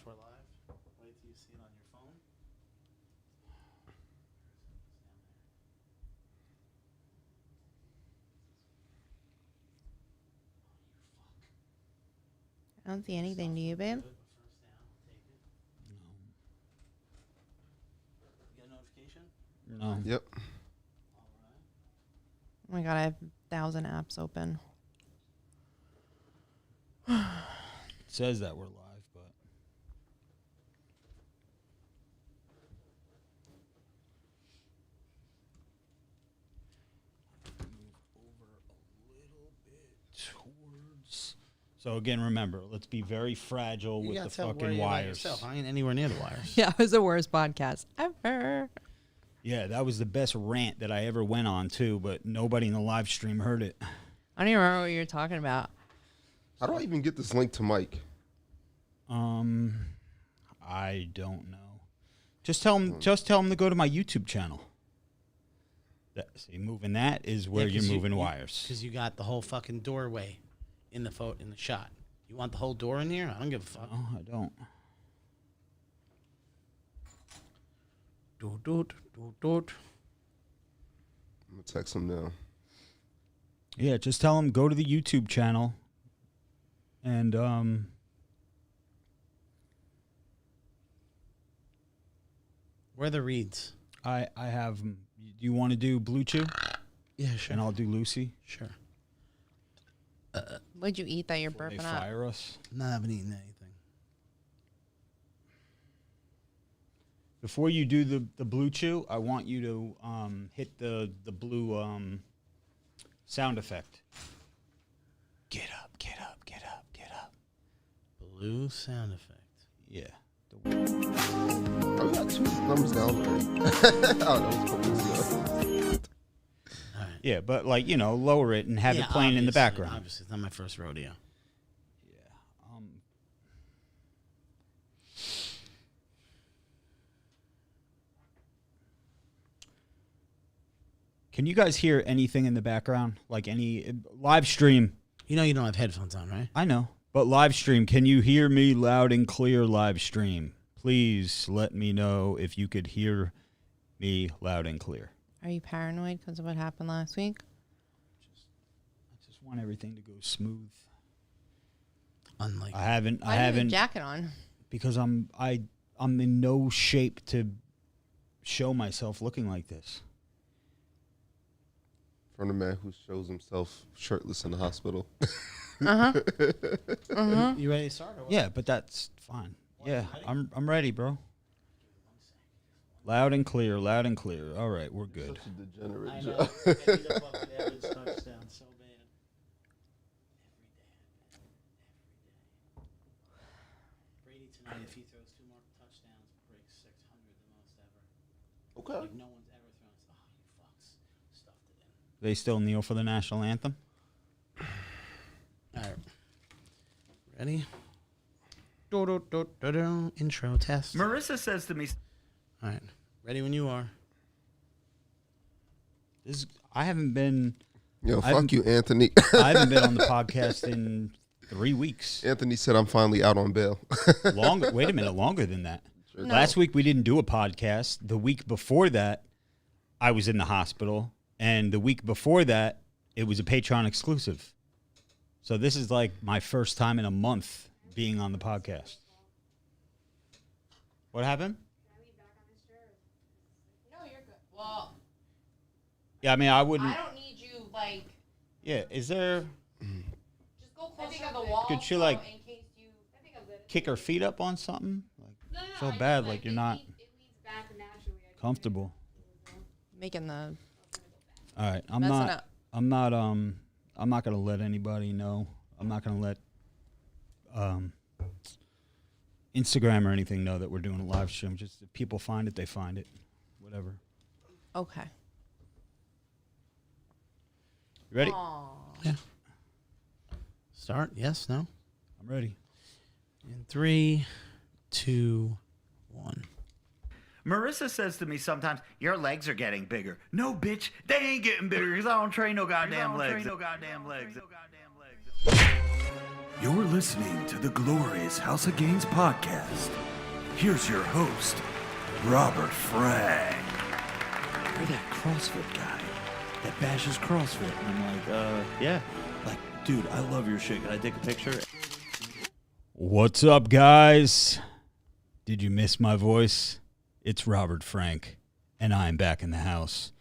live. We're live. Wait till you see it on your phone. I don't see anything. Do you, babe? First down, take it. You got a notification? No. Yep. All right. Oh my god, I have 1,000 apps open. It says that we're live, but move over a little bit towards. So again, remember, let's be very fragile with the fucking wires. I ain't anywhere near the wires. Yeah, it was the worst podcast ever. Yeah, that was the best rant that I ever went on too, but nobody in the live stream heard it. I don't even remember what you were talking about. How do I even get this link to Mike? I don't know. Just tell him to go to my YouTube channel. See, moving that is where you're moving wires. Because you got the whole fucking doorway in the shot. You want the whole door in here? I don't give a fuck. No, I don't. I'm gonna text him now. Yeah, just tell him go to the YouTube channel and Where are the reads? I have. Do you want to do Blue Chew? Yeah, sure. And I'll do Lucy. Sure. What'd you eat that you're Before they burping up? fire us. No, I haven't eaten anything. Before you do the Blue Chew, I want you to hit the blue sound effect. Get up, get up, get up, get up. Blue sound effect. Yeah. Oh, we got 2 thumbs down already. Oh, that was cool. All right. Yeah, but lower it and have it playing in the background. Obviously, it's not my first rodeo. Yeah. Can you guys hear anything in the background? Like any live stream? You know you don't have headphones on, right? I know. But live stream, can you hear me loud and clear live stream? Please let me know if you could hear me loud and clear. Are you paranoid because of what happened last week? I just want everything to go smooth. Unlike I haven't Why do you have a jacket on? because I'm in no shape to show myself looking like this. From the man who shows himself shirtless in the hospital. You ready to start? Or what? Yeah, but that's fine. Yeah, I'm ready, bro. Loud and clear, loud and clear. All right, we're good. Such a degenerate I job. know. I need a fucking Evans touchdown so bad. Brady tonight, if he throws 2 more touchdowns, breaks 600, the most ever. Okay. Like no one's ever thrown. Oh, you fucks. Stuffed it in. They still kneel for the national anthem? All right. Ready? Do-do-do-do-do. Intro test. Marissa says to me, All right. Ready when you are. I haven't been Yo, I fuck you, Anthony. I haven't been on the podcast in 3 weeks. Anthony said I'm finally out on bail. Wait a minute, longer than that. No. Last week we didn't do a podcast. The week before that, I was in the hospital. And the week before that, it was a Patreon exclusive. So this is like my first time in a month being on the podcast. What happened? No, you're good. Well, Yeah, I mean, I wouldn't. I don't need you, like, Yeah, is there. just go closer to the wall. Could she, so like, in case you, I think I'm good. Kick her feet up on something? Like, No, feel I bad, just, like you're it not leads back naturally. comfortable. Making the All right, I'm Messing not. up. I'm not gonna let anybody know. I'm not gonna let Instagram or anything know that we're doing a live stream. Just if people find it, they find it. Whatever. okay. You ready? Aww. Yeah. Start. Yes. No. I'm ready. In 3, 2, 1. Marissa says to me sometimes, your legs are getting bigger. No, bitch, they ain't getting bigger because I don't train no goddamn legs. You're listening to the Glorious House of Gainz podcast. Here's your host, Robert Frank. You're that CrossFit guy that bashes CrossFit. And I'm like, yeah. Like, dude, I love your shit. Can I take a picture? What's up, guys? Did you miss my voice? It's Robert Frank, and I am back in the house.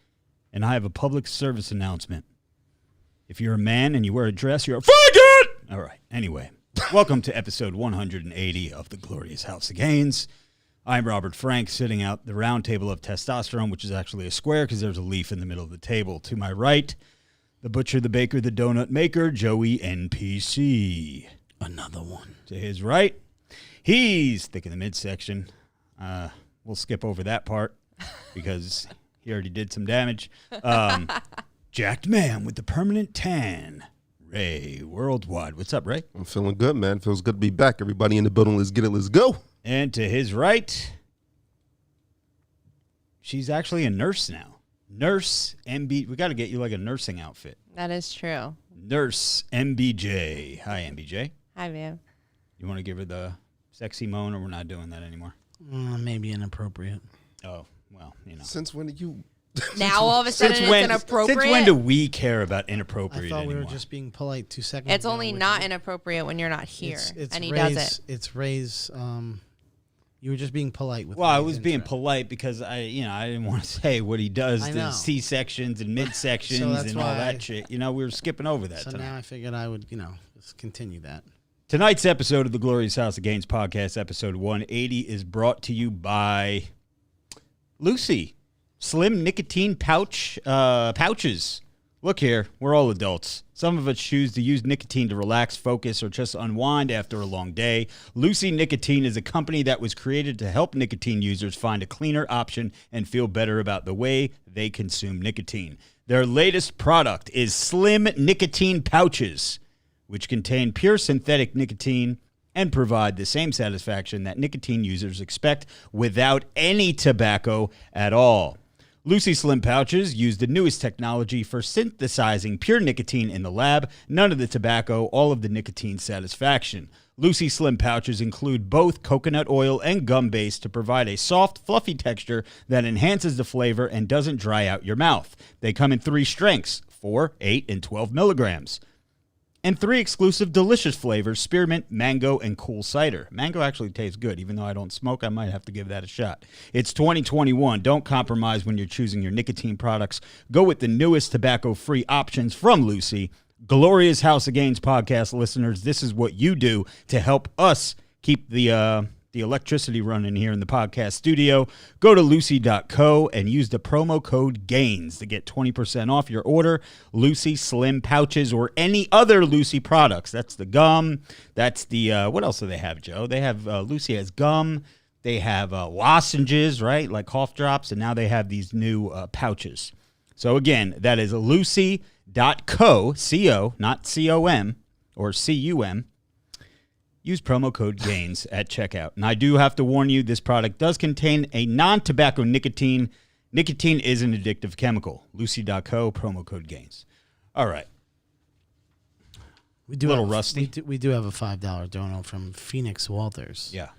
And I have a public service announcement. If you're a man and you wear a dress, you're a faggot! All right, anyway. Welcome to episode 180 of the Glorious House of Gainz. I'm Robert Frank, sitting out the round table of testosterone, which is actually a square because there's a leaf in the middle of the table. To my right, the butcher, the baker, the donut maker, Joey NPC. Another one. To his right, he's thick in the midsection. We'll skip over that part because he already did some damage. Jacked man with the permanent tan, Ray Worldwide. What's up, Ray? I'm feeling good, man. Feels good to be back. Everybody in the building, let's get it, let's go. And to his right, she's actually a nurse now. Nurse MB. We got to get you like a nursing outfit. That is true. Nurse MBJ. Hi, MBJ. Hi, man. You want to give her the sexy moan, or we're not doing that anymore? Maybe inappropriate. Oh, well, you know. Since when did you... Now all of a sudden it's inappropriate. Since when do we care about I inappropriate thought anymore? we were just being polite 2 seconds It's ago, only which not is- inappropriate when you're not here, It's and he Ray's, does it. It's Ray's. You were just being polite with. Well, I Ray's was being intro. polite because I didn't want to say what he does I to know. C-sections and midsektions So that's and all why that I- shit. You know, we were skipping over that So tonight. now I figured I would, just continue that. Tonight's episode of the Glorious House of Gainz podcast, episode 180, is brought to you by Lucy. Slim nicotine pouches. Look here, we're all adults. Some of us choose to use nicotine to relax, focus, or just unwind after a long day. Lucy Nicotine is a company that was created to help nicotine users find a cleaner option and feel better about the way they consume nicotine. Their latest product is Slim Nicotine Pouches, which contain pure synthetic nicotine and provide the same satisfaction that nicotine users expect without any tobacco at all. Lucy Slim Pouches use the newest technology for synthesizing pure nicotine in the lab, none of the tobacco, all of the nicotine satisfaction. Lucy Slim Pouches include both coconut oil and gum base to provide a soft, fluffy texture that enhances the flavor and doesn't dry out your mouth. They come in 3 strengths, 4, 8, and 12 milligrams. And 3 exclusive delicious flavors, spearmint, mango, and cool cider. Mango actually tastes good. Even though I don't smoke, I might have to give that a shot. It's 2021. Don't compromise when you're choosing your nicotine products. Go with the newest tobacco-free options from Lucy. Glorious House of Gainz podcast listeners, this is what you do to help us keep the electricity running here in the podcast studio. Go to lucy.co and use the promo code GAINZ to get 20% off your order. Lucy Slim Pouches or any other Lucy products. That's the gum. That's the, what else do they have, Joe? They have, Lucy has gum. They have lozenges, right? Like cough drops. And now they have these new pouches. So again, that is lucy.co, C-O, not C-O-M or C-U-M. Use promo code GAINZ at checkout. And I do have to warn you, this product does contain a non-tobacco nicotine. Nicotine is an addictive chemical. Lucy.co, promo code GAINZ. All right. We do Little have, rusty. We do have a $5 dono from Phoenix Walters. Yeah.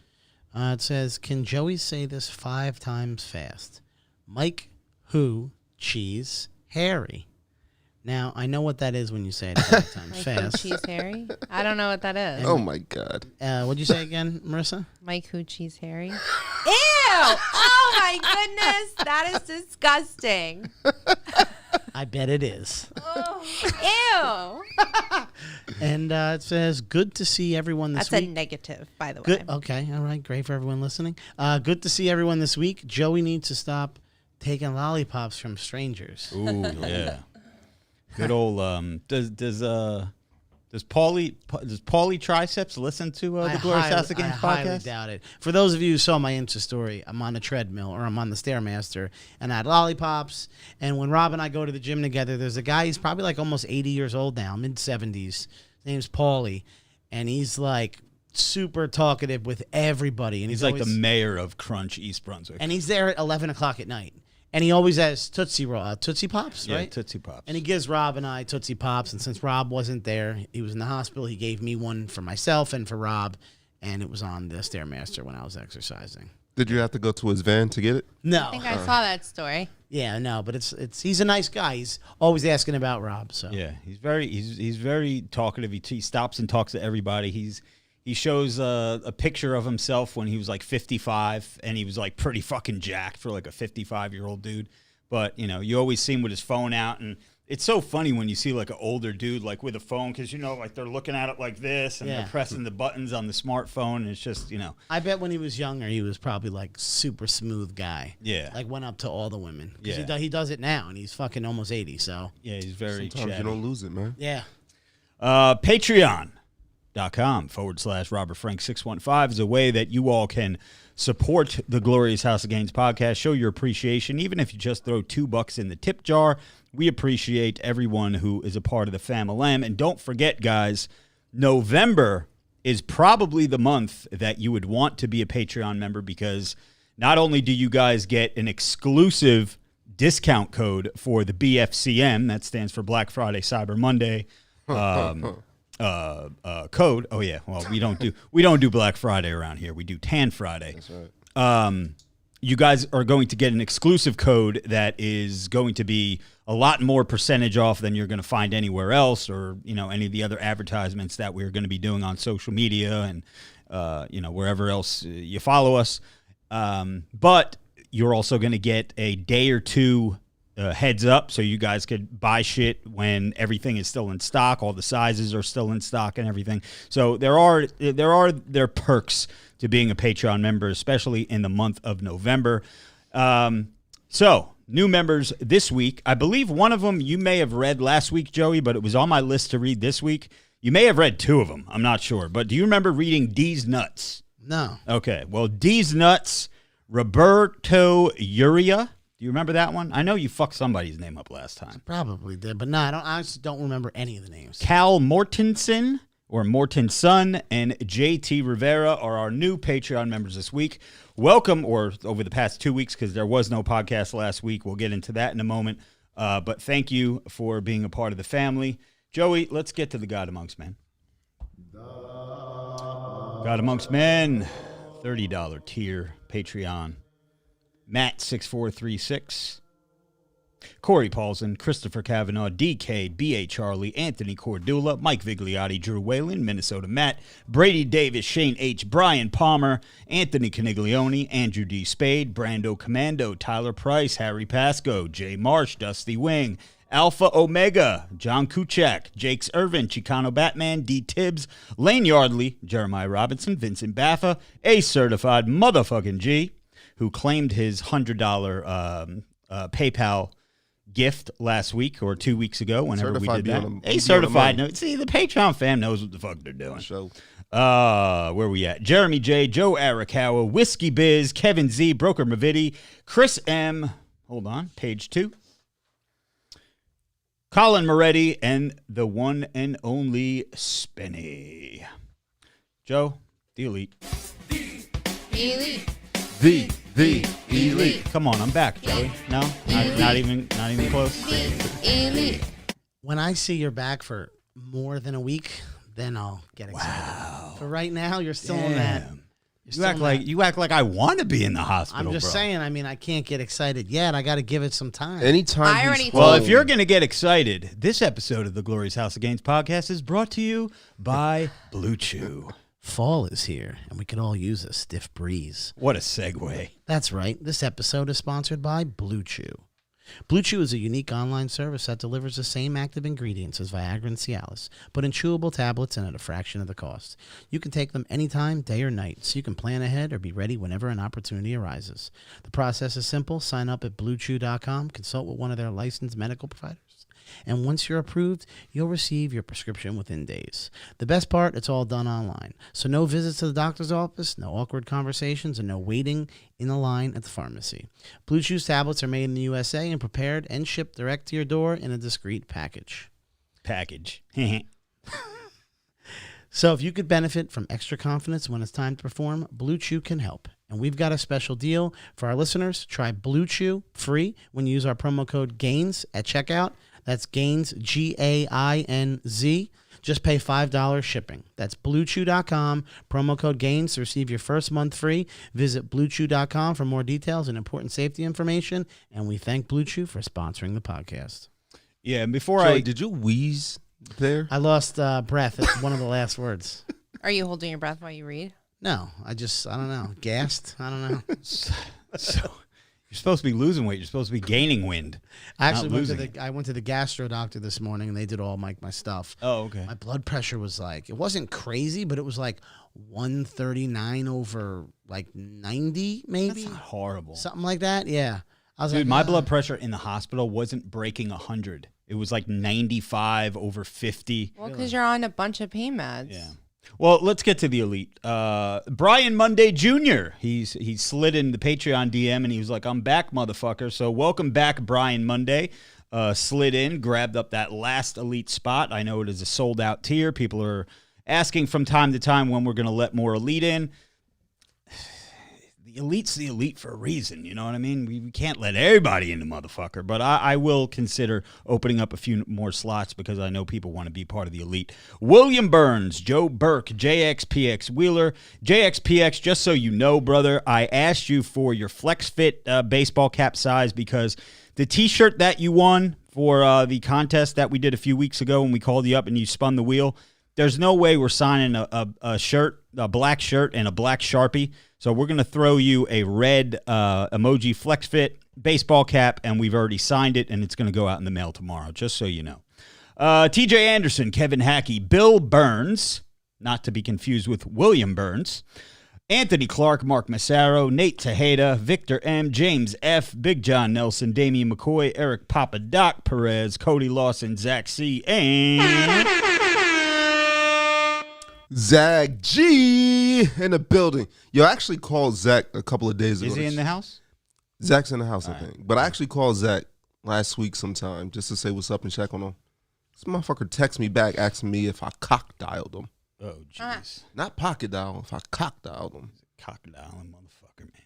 It says, "Can Joey say this 5 times fast? Mike, who, cheese, Harry." Now, I know what that is when you say it 5 times Mike fast. Who Cheese Harry? I don't know what that is. Oh, my God. What'd you say again, Marissa? Mike Who Cheese Harry? Ew! Oh my goodness, that is disgusting. I bet it is. Oh, ew! And it says, "Good to see everyone this That's week." a negative, by the way. Good. Okay. All right. Great for everyone listening. Good to see everyone this week. Joey needs to stop taking lollipops from strangers. Ooh, yeah. Good old, does Paulie Triceps listen to the Glorious House of Gainz I highly podcast? doubt it. For those of you who saw my Insta story, I'm on a treadmill or I'm on the Stairmaster and I had lollipops. And when Rob and I go to the gym together, there's a guy, he's probably like almost 80 years old now, mid-70s. His name's Paulie. And he's like super talkative with everybody. And He's like the always, mayor of Crunch, East Brunswick. and he's there at 11 o'clock at night. And he always has Tootsie Pops, Yeah, right? Tootsie Pops. And he gives Rob and I Tootsie Pops. And since Rob wasn't there, he was in the hospital, he gave me one for myself and for Rob. And it was on the Stairmaster when I was exercising. Did you have to go to his van to get it? No. I think I saw that story. Yeah, no, but he's a nice guy. He's always asking about Rob. So Yeah, he's very talkative. He stops and talks to everybody. He shows a picture of himself when he was like 55, and he was like pretty fucking jacked for like a 55-year-old dude. But you always see him with his phone out, and it's so funny when you see like an older dude like with a phone, because like they're looking at it like this and Yeah. they're pressing the buttons on the smartphone, and it's just I bet when he was younger, he was probably like super smooth guy. Yeah. Like went up to all the women. 'Cause Yeah. he does it now, and he's fucking almost 80. So yeah, he's very Sometimes chatty. you don't lose it, man. yeah. Patreon.com/Robert Frank 615 is a way that you all can support the Glorious House of Gainz podcast, show your appreciation, even if you just throw $2 in the tip jar. We appreciate everyone who is a part of the family. And don't forget, guys, November is probably the month that you would want to be a Patreon member, because not only do you guys get an exclusive discount code for the BFCM, that stands for Black Friday, Cyber Monday, code. Oh yeah, well we don't do Black Friday around here. We do Tan Friday. That's right. You guys are going to get an exclusive code that is going to be a lot more percentage off than you're going to find anywhere else, or any of the other advertisements that we're going to be doing on social media and wherever else you follow us. But you're also going to get a day or two heads up, so you guys could buy shit when everything is still in stock, all the sizes are still in stock and everything. So there are perks to being a Patreon member, especially in the month of November. So new members this week. I believe one of them you may have read last week, Joey, but it was on my list to read this week. You may have read two of them. I'm not sure. But do you remember reading D's Nuts? No. Okay. Well, D's Nuts, Roberto Uria. Do you remember that one? I know you fucked somebody's name up last time. Probably did, but no, I honestly don't remember any of the names. Cal Mortensen, or Mortenson, and JT Rivera are our new Patreon members this week. Welcome, or over the past 2 weeks, because there was no podcast last week. We'll get into that in a moment. But thank you for being a part of the family. Joey, let's get to the God Amongst Men. God Amongst Men, $30 tier, Patreon. Matt 6436, Corey Paulson, Christopher Kavanaugh, DK, B.A. Charlie, Anthony Cordula, Mike Vigliotti, Drew Whalen, Minnesota Matt, Brady Davis, Shane H., Brian Palmer, Anthony Caniglione, Andrew D. Spade, Brando Commando, Tyler Price, Harry Pasco, Jay Marsh, Dusty Wing, Alpha Omega, John Kuchak, Jakes Irvin, Chicano Batman, D. Tibbs, Lane Yardley, Jeremiah Robinson, Vincent Baffa, a certified motherfucking G, who claimed his $100 PayPal gift last week or 2 weeks ago, whenever we did that. A certified note. See, the Patreon fam knows what the fuck they're doing. Show. Where we at? Jeremy J, Joe Arakawa, Whiskey Biz, Kevin Z, Broker Mavidi, Chris M. Hold on, page 2. Colin Moretti, and the one and only Spenny. Joe, the elite. Elite. The elite. Come on, I'm back, Joey. No, not even close. Elite. When I see you're back for more than a week, then I'll get excited. Wow. For right now, you're still in that. You act like I want to be in the hospital. I'm just bro. saying. I mean, I can't get excited yet. I got to give it some time. Anytime I already he's told Well, home, if you're going to get excited, this episode of the Glorious House of Gainz podcast is brought to you by Blue Chew. Fall is here, and we could all use a stiff breeze. What a segue. That's right. This episode is sponsored by Blue Chew. Blue Chew is a unique online service that delivers the same active ingredients as Viagra and Cialis, but in chewable tablets and at a fraction of the cost. You can take them anytime, day or night, so you can plan ahead or be ready whenever an opportunity arises. The process is simple. Sign up at BlueChew.com, consult with one of their licensed medical providers, and once you're approved, you'll receive your prescription within days. The best part, it's all done online. So no visits to the doctor's office, no awkward conversations, and no waiting in the line at the pharmacy. Blue Chew's tablets are made in the USA and prepared and shipped direct to your door in a discreet package. So if you could benefit from extra confidence when it's time to perform, Blue Chew can help. And we've got a special deal for our listeners. Try Blue Chew free when you use our promo code Gainz at checkout. That's Gainz, Gainz. Just pay $5 shipping. That's BlueChew.com. Promo code Gainz to receive your first month free. Visit BlueChew.com for more details and important safety information. And we thank Blue Chew for sponsoring the podcast. Yeah, and before Joey, did you wheeze there? I lost breath at one of the last words. Are you holding your breath while you read? No, I don't know. Gassed? I don't know. So you're supposed to be losing weight. You're supposed to be gaining wind. I actually losing went to the gastro doctor this morning, and they did all my stuff. Oh, okay. My blood pressure was it wasn't crazy, but it was 139 over 90, maybe. That's not horrible. Something like that. Yeah. I was Dude, my blood pressure in the hospital wasn't breaking 100. It was 95 over 50. Well, because you're on a bunch of pain meds. Yeah. Well, let's get to the elite. Brian Monday Jr. He slid in the Patreon DM and he was like, "I'm back, motherfucker." So welcome back, Brian Monday. Slid in, grabbed up that last elite spot. I know it is a sold out tier. People are asking from time to time when we're going to let more elite in. The elite's the elite for a reason, you know what I mean? We can't let everybody in the motherfucker, but I will consider opening up a few more slots because I know people want to be part of the elite. William Burns, Joe Burke, JXPX Wheeler. JXPX, just so you know, brother, I asked you for your Flex Fit baseball cap size because the t-shirt that you won for the contest that we did a few weeks ago when we called you up and you spun the wheel, there's no way we're signing a shirt, a black shirt and a black Sharpie. So we're going to throw you a red emoji Flex Fit baseball cap, and we've already signed it, and it's going to go out in the mail tomorrow, just so you know. TJ Anderson, Kevin Hackey, Bill Burns, not to be confused with William Burns, Anthony Clark, Mark Massaro, Nate Tejeda, Victor M., James F., Big John Nelson, Damian McCoy, Eric Papa, Doc Perez, Cody Lawson, Zach C., and Zach G in the building. Yo, I actually called Zach a couple of days ago. Is he in the house? Zach's in the house, All I right. think. But I actually called Zach last week sometime just to say what's up and check on him. This motherfucker texted me back asking me if I cock dialed him. Oh, jeez. Not pocket dial, if I cock dialed him. Cock dialing motherfucker, man.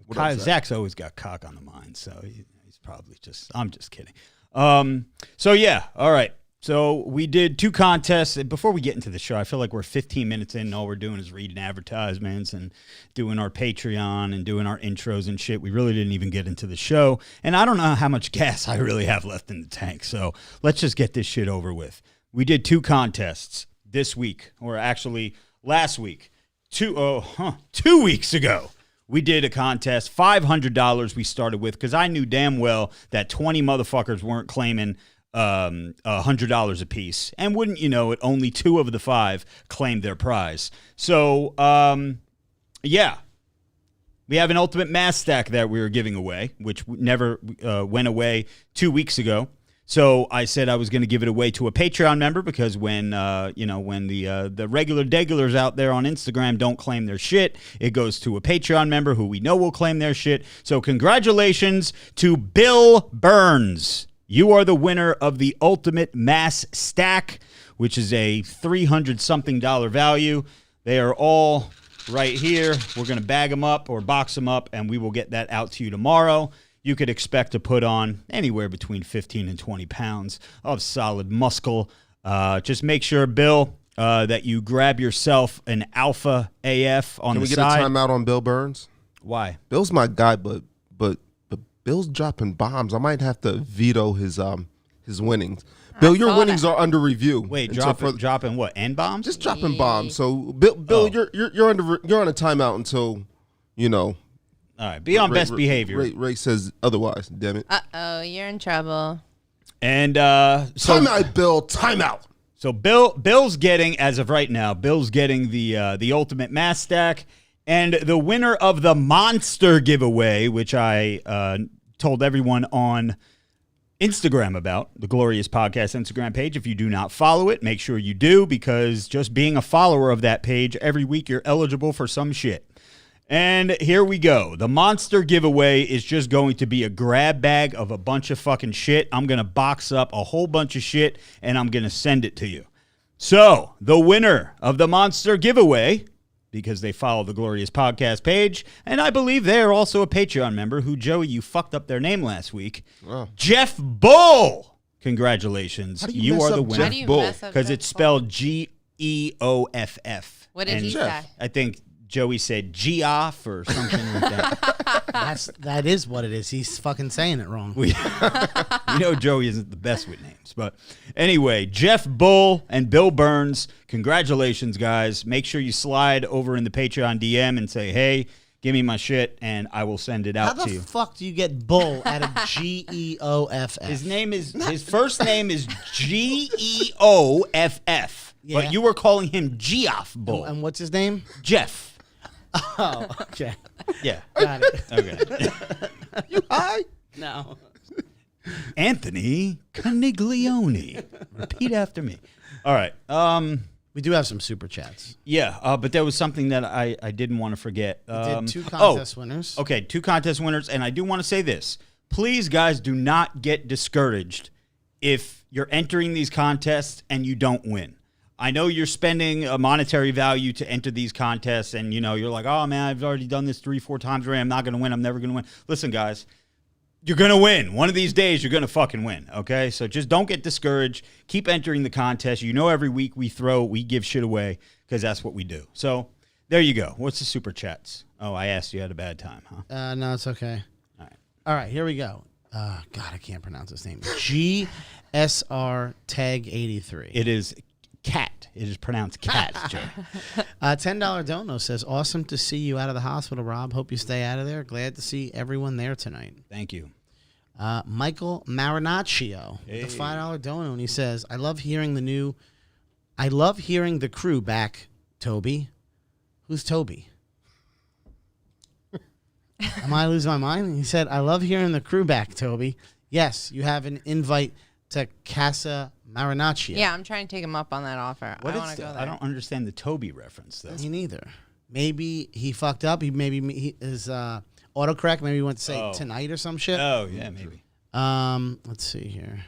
What up, Zach? Zach's always got cock on the mind, so he's probably just, I'm just kidding. So, yeah, all right. So we did 2 contests. Before we get into the show, I feel like we're 15 minutes in and all we're doing is reading advertisements and doing our Patreon and doing our intros and shit. We really didn't even get into the show. And I don't know how much gas I really have left in the tank. So let's just get this shit over with. We did 2 contests this week, or actually last week. 2 weeks ago. We did a contest, $500 we started with, because I knew damn well that 20 motherfuckers weren't claiming $100 a piece, and wouldn't you know it, only 2 of the 5 claimed their prize. So yeah, we have an ultimate mass stack that we were giving away, which never went away 2 weeks ago. So I said I was going to give it away to a Patreon member because when the regular degulars out there on Instagram don't claim their shit, it goes to a Patreon member who we know will claim their shit. So congratulations to Bill Burns. You are the winner of the Ultimate Mass Stack, which is a $300-something value. They are all right here. We're going to bag them up or box them up, and we will get that out to you tomorrow. You could expect to put on anywhere between 15 and 20 pounds of solid muscle. Just make sure, Bill, that you grab yourself an Alpha AF on the side. Can we get a timeout on Bill Burns? Why? Bill's my guy, but Bill's dropping bombs. I might have to veto his winnings. Bill, your winnings are under review. Wait, dropping what? N-bombs? Just dropping bombs. So Bill, you're on a timeout until, you know. All right, be on best behavior. Ray says otherwise. Damn it. Uh-oh, you're in trouble. And so timeout, Bill. Timeout. So Bill's getting, as of right now, Bill's getting the Ultimate Mass Stack. And the winner of the Monster giveaway, which I told everyone on Instagram about, the Glorious Podcast Instagram page. If you do not follow it, make sure you do, because just being a follower of that page, every week you're eligible for some shit. And here we go. The Monster giveaway is just going to be a grab bag of a bunch of fucking shit. I'm going to box up a whole bunch of shit, and I'm going to send it to you. So, the winner of the Monster giveaway, because they follow the Glorious Podcast page, and I believe they are also a Patreon member who, Joey, you fucked up their name last week. Oh. Jeff Bull! Congratulations. How do you mess are up the Jeff winner. How do you Bull? mess up Because Jeff it's Bull? spelled Geoff. What did he Jeff. say? I think Joey said Geoff or something like that. That is what it is. He's fucking saying it wrong. You know Joey isn't the best with names. But anyway, Jeff Bull and Bill Burns, congratulations, guys. Make sure you slide over in the Patreon DM and say, hey, give me my shit, and I will send it How out to the you. fuck do you get Bull out of Geoff? His first name is Geoff. Yeah. But you were calling him Geoff Bull. And what's his name? Jeff. Oh, okay. Yeah. Got it. Okay. You high? No. Anthony Caniglione. Repeat after me. All right. We do have some super chats. Yeah, but there was something that I didn't want to forget. We did 2 contest winners. Okay, 2 contest winners, and I do want to say this. Please, guys, do not get discouraged if you're entering these contests and you don't win. I know you're spending a monetary value to enter these contests, and you're like, oh man, I've already done this 3-4 times already. I'm not going to win. I'm never going to win. Listen, guys, you're going to win. One of these days, you're going to fucking win, okay? So just don't get discouraged. Keep entering the contest. Every week we give shit away because that's what we do. So there you go. What's the super chats? Oh, I asked you had a bad time, huh? No, it's okay. All right, here we go. God, I can't pronounce his name. GSR Tag 83. It is cat. It is pronounced cat, Joe. $10 dono says, awesome to see you out of the hospital, Rob. Hope you stay out of there. Glad to see everyone there tonight. Thank you. Michael Marinaccio, the $5 dono, and he says, I love hearing the crew back, Toby. Who's Toby? Am I losing my mind? He said, I love hearing the crew back, Toby. Yes, you have an invite to Casa Marinaccio. Yeah, I'm trying to take him up on that offer. I want to go there. I don't understand the Toby reference, though. Me neither. Maybe he fucked up. His autocorrect maybe went to say tonight or some shit. Oh, yeah, maybe. Let's see here.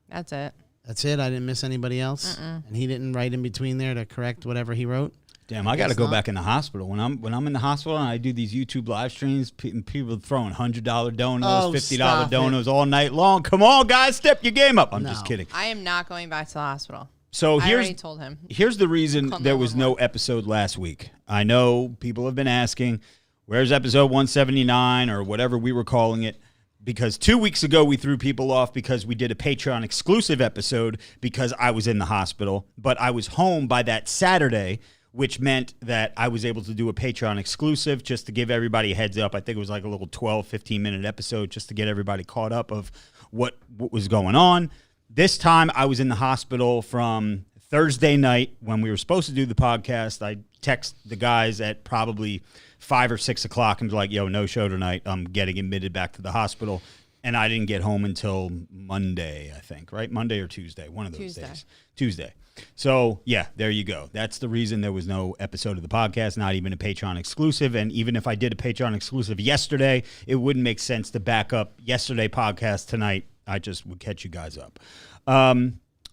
That's it. That's it. I didn't miss anybody else, and he didn't write in between there to correct whatever he wrote. Damn, I got to go back in the hospital. When I'm in the hospital and I do these YouTube live streams, people throwing $100 donos, $50 donos all night long. Come on, guys, step your game up. I'm just kidding. I am not going back to the hospital. So I already told him. Here's the reason Call there was no episode last week. I know people have been asking, where's episode 179 or whatever we were calling it? Because 2 weeks ago we threw people off because we did a Patreon exclusive episode because I was in the hospital, but I was home by that Saturday, which meant that I was able to do a Patreon exclusive just to give everybody a heads up. I think it was like a little 12, 15-minute episode just to get everybody caught up of what was going on. This time I was in the hospital from Thursday night when we were supposed to do the podcast. I text the guys at probably 5 or 6 o'clock and was like, yo, no show tonight. I'm getting admitted back to the hospital. And I didn't get home until Monday, I think, right? Monday or Tuesday, one of those days. Tuesday. So, yeah, there you go. That's the reason there was no episode of the podcast, not even a Patreon exclusive. And even if I did a Patreon exclusive yesterday, it wouldn't make sense to back up yesterday podcast tonight. I just would catch you guys up.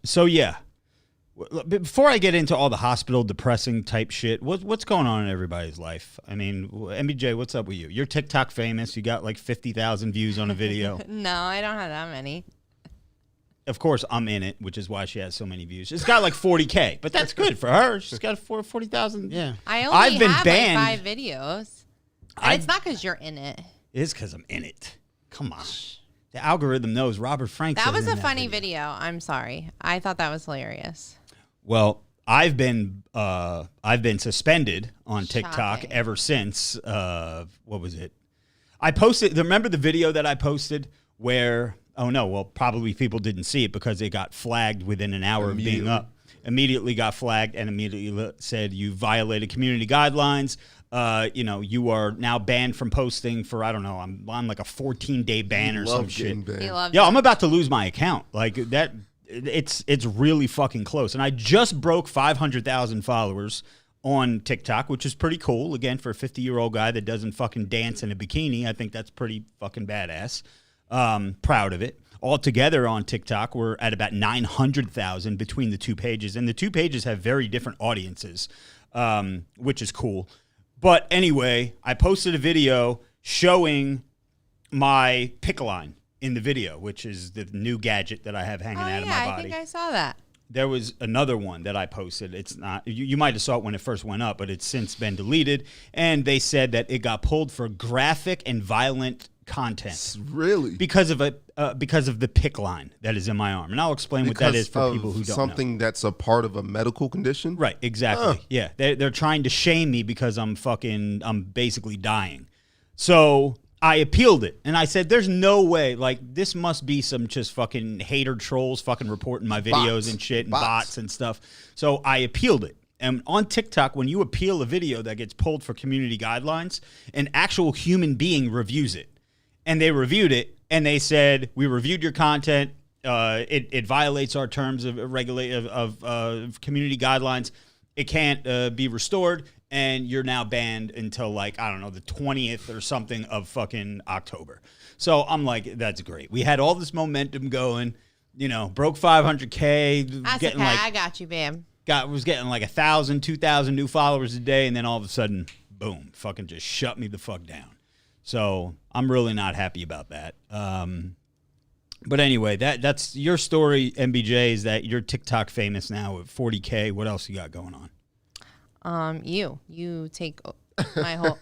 So, yeah. Before I get into all the hospital depressing type shit, what's going on in everybody's life? I mean, MBJ, what's up with you? You're TikTok famous. You got like 50,000 views on a video. No, I don't have that many. Of course, I'm in it, which is why she has so many views. She's got like 40K, but that's good for her. She's got 40,000. Yeah. I've been have banned. Like 5 videos. And it's not because you're in it. It is because I'm in it. Come on. The algorithm knows Robert Frank. That was a funny video. I'm sorry. I thought that was hilarious. Well, I've been suspended on TikTok ever since. What was it? I posted. Remember the video that I posted where? Oh no! Well, probably people didn't see it because it got flagged within an hour of being up. Immediately got flagged and immediately said you violated community guidelines. You are now banned from posting for, I don't know, I'm on like a 14-day ban or some shit. Yeah, I'm about to lose my account. Like that, it's really fucking close. And I just broke 500,000 followers on TikTok, which is pretty cool. Again, for a 50-year-old guy that doesn't fucking dance in a bikini, I think that's pretty fucking badass. Proud of it. Altogether on TikTok, we're at about 900,000 between the two pages. And the two pages have very different audiences. which is cool. But anyway, I posted a video showing my pick line in the video, which is the new gadget that I have hanging out of my body. I think I saw that. There was another one that I posted. It's not, you might have saw it when it first went up, but it's since been deleted. And they said that it got pulled for graphic and violent content. Really? Because of the pick line that is in my arm. And I'll explain what that is for people who don't something know. That's a part of a medical condition? Right, exactly. Yeah, they're trying to shame me because I'm basically dying. So I appealed it, and I said, there's no way, like, this must be some just fucking hater trolls fucking reporting my videos and shit and bots and stuff. So I appealed it. And on TikTok, when you appeal a video that gets pulled for community guidelines, an actual human being reviews it. And they reviewed it, and they said, we reviewed your content. It violates our terms of community guidelines. It can't be restored. And you're now banned until, like, I don't know, the 20th or something of fucking October. So I'm like, that's great. We had all this momentum going, broke 500K. That's getting okay. like, I got you, bam. Was getting like 1,000, 2,000 new followers a day. And then all of a sudden, boom, fucking just shut me the fuck down. So I'm really not happy about that. But anyway, that's your story, MBJ, is that you're TikTok famous now with 40K. What else you got going on? You take my whole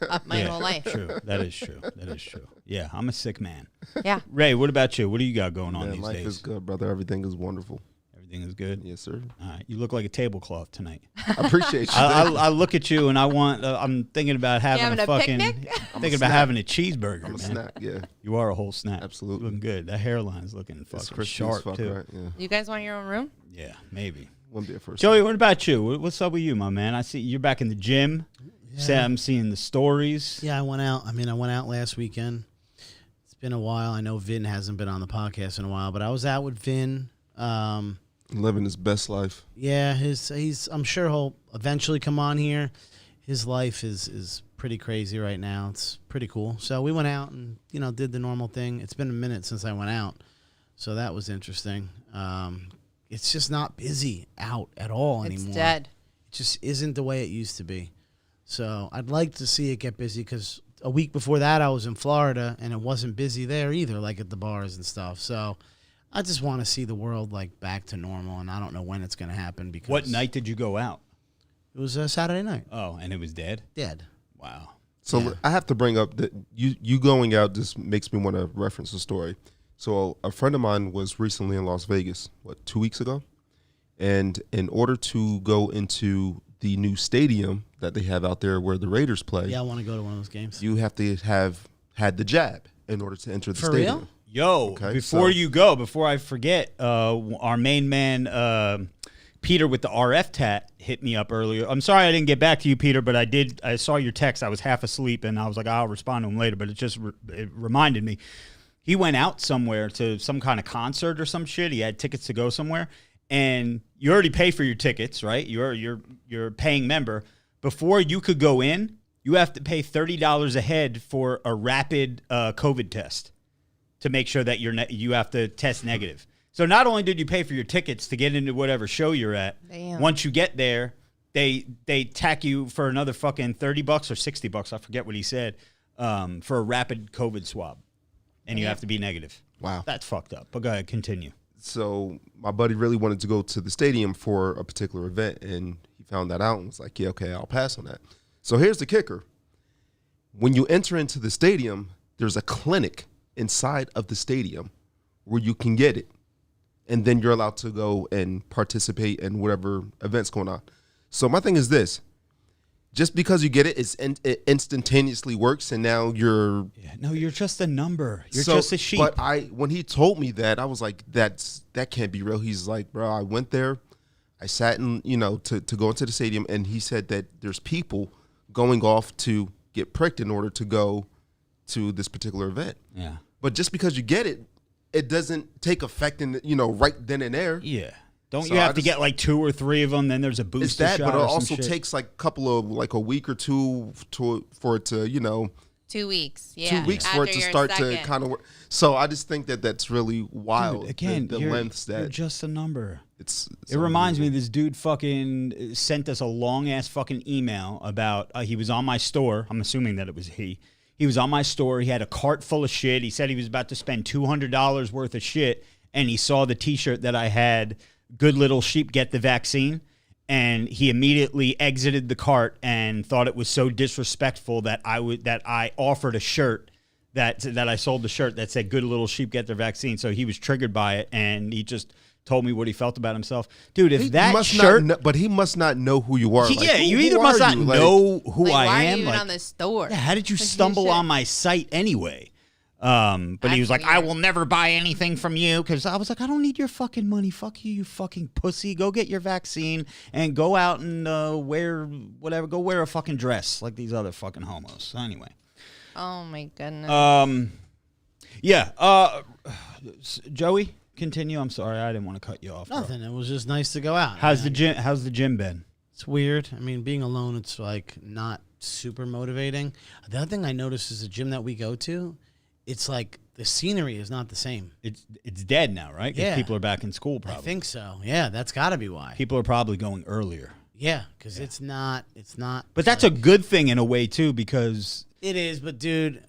life. True. That is true. Yeah, I'm a sick man. Yeah. Ray, what about you? What do you got going on Man, these life days? is good, brother. Everything is wonderful. Everything is good? Yes, sir. All right. You look like a tablecloth tonight. I appreciate you. I look at you and I'm thinking about having a fucking picnic? having a cheeseburger, I'm a man. snack, yeah. You are a whole snack. Absolutely. Looking good. That hairline's looking It's fucking crispy as sharp fuck, too. right? Yeah. You guys want your own room? Yeah, maybe. Wouldn't be a first. Joey, what about you? What's up with you, my man? I see you're back in the gym. Yeah. I'm seeing the stories. Yeah, I went out. I went out last weekend. It's been a while. I know Vin hasn't been on the podcast in a while, but I was out with Vin. Living his best life. Yeah, I'm sure he'll eventually come on here. His life is pretty crazy right now. It's pretty cool. So we went out and, did the normal thing. It's been a minute since I went out. So that was interesting. It's just not busy out at all anymore. It's dead. It just isn't the way it used to be. So I'd like to see it get busy because a week before that I was in Florida and it wasn't busy there either, like at the bars and stuff. So I just want to see the world like back to normal, and I don't know when it's going to happen. Because What night did you go out? It was a Saturday night. Oh, and it was dead? Dead. Wow. So Yeah. I have to bring up that you going out just makes me want to reference a story. So a friend of mine was recently in Las Vegas, 2 weeks ago? And in order to go into the new stadium that they have out there where the Raiders play, Yeah, I want to go to one of those games. you have to have had the jab in order to enter the For stadium. real? Yo, Okay, before I forget, our main man, Peter with the RF tat hit me up earlier. I'm sorry I didn't get back to you, Peter, but I saw your text. I was half asleep, and I was like, I'll respond to him later, but it reminded me. He went out somewhere to some kind of concert or some shit. He had tickets to go somewhere, and you already pay for your tickets, right? You're a paying member. Before you could go in, you have to pay $30 a head for a rapid COVID test to make sure that you have to test negative. So not only did you pay for your tickets to get into whatever show you're at, Damn. once you get there, they tack you for another fucking $30 or $60, I forget what he said, for a rapid COVID swab. And you have to be negative. Wow. That's fucked up. But go ahead, continue. So my buddy really wanted to go to the stadium for a particular event, and he found that out and was like, yeah, okay, I'll pass on that. So here's the kicker. When you enter into the stadium, there's a clinic inside of the stadium where you can get it. And then you're allowed to go and participate in whatever event's going on. So my thing is this. Just because you get it, it instantaneously works, and now you're... Yeah, no, you're just a number. You're So, just a sheep. But when he told me that, I was like, that can't be real. He's like, bro, I went there. I sat in, to go into the stadium, and he said that there's people going off to get pricked in order to go to this particular event. Yeah. But just because you get it, it doesn't take effect in, right then and there. Yeah. Don't So you I have to just- get like 2 or 3 of them, then there's a It's booster that, shot but it or some also shit? takes like a couple of, like a week or two for it to, 2 weeks. Yeah. 2 weeks for it after to your start to second. kind of work. So I just think that that's really wild. Dude, again, the you're, lengths you're that just a number. it's It reminds me, this dude fucking sent us a long ass fucking email about he was on my store. I'm assuming that it was he. He was on my store. He had a cart full of shit. He said he was about to spend $200 worth of shit, and he saw the T-shirt that I had, "Good Little Sheep Get the Vaccine," and he immediately exited the cart and thought it was so disrespectful that I offered a shirt that I sold the shirt that said "Good Little Sheep Get their Vaccine." So he was triggered by it, and he just told me what he felt about himself. Dude, if that must shirt... not know, but he must not know who you are. Like, yeah, who- you who either are must not you? Like, know who Like, I why am. are you even like, on the store? yeah, how did you Like, stumble should- on my site anyway? But he was like, That's I weird. will never buy anything from you, because I was like, I don't need your fucking money. Fuck you, you fucking pussy. Go get your vaccine and go out and wear whatever. Go wear a fucking dress like these other fucking homos. So anyway. Oh my goodness. Yeah. Joey, continue. I'm sorry, I didn't want to cut you off. Bro. Nothing. It was just nice to go out. How's the gym? How's the gym been? It's weird. I mean, being alone, it's like not super motivating. The other thing I noticed is the gym that we go to, it's like the scenery is not the same. It's dead now, right? 'Cause Yeah. people are back in school. Probably. I think so. Yeah, that's got to be why. People are probably going earlier. Yeah, because it's not. But that's a good thing in a way too, because It is, but dude,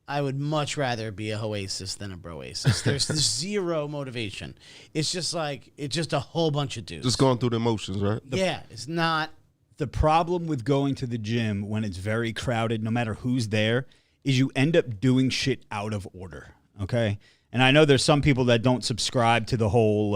I would much rather be a Hoasis than a Broasis. There's zero motivation. It's just a whole bunch of dudes. just going through the emotions, right? Yeah, it's not. the problem with going to the gym when it's very crowded, no matter who's there, is you end up doing shit out of order. Okay. And I know there's some people that don't subscribe to the whole,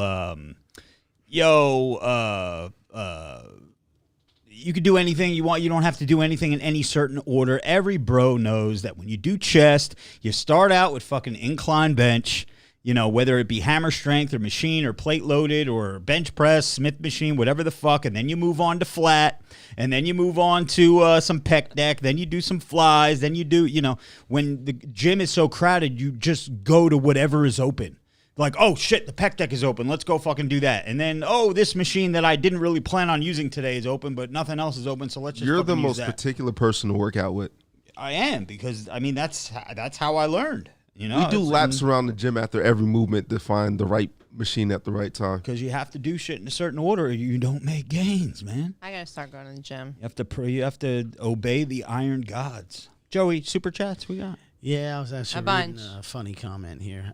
you can do anything you want. You don't have to do anything in any certain order. Every bro knows that when you do chest, you start out with fucking incline bench, you know, whether it be hammer strength or machine or plate loaded or bench press, Smith machine, whatever the fuck. And then you move on to flat, and then you move on to some pec deck. Then you do some flies. Then you do, you know, when the gym is so crowded, you just go to whatever is open. Like, oh, shit, the pec deck is open. Let's go fucking do that. And then, oh, this machine that I didn't really plan on using today is open, but nothing else is open, so let's just You're the fucking use most that. particular person to work out with. I am, because, I mean, that's how I learned. You know, We do laps around the gym after every movement to find the right machine at the right time. because you have to do shit in a certain order, or you don't make gains, man. I gotta start going to the gym. You have to obey the iron gods. Joey, super chats we got. Yeah, I was actually A reading bunch. a funny comment here.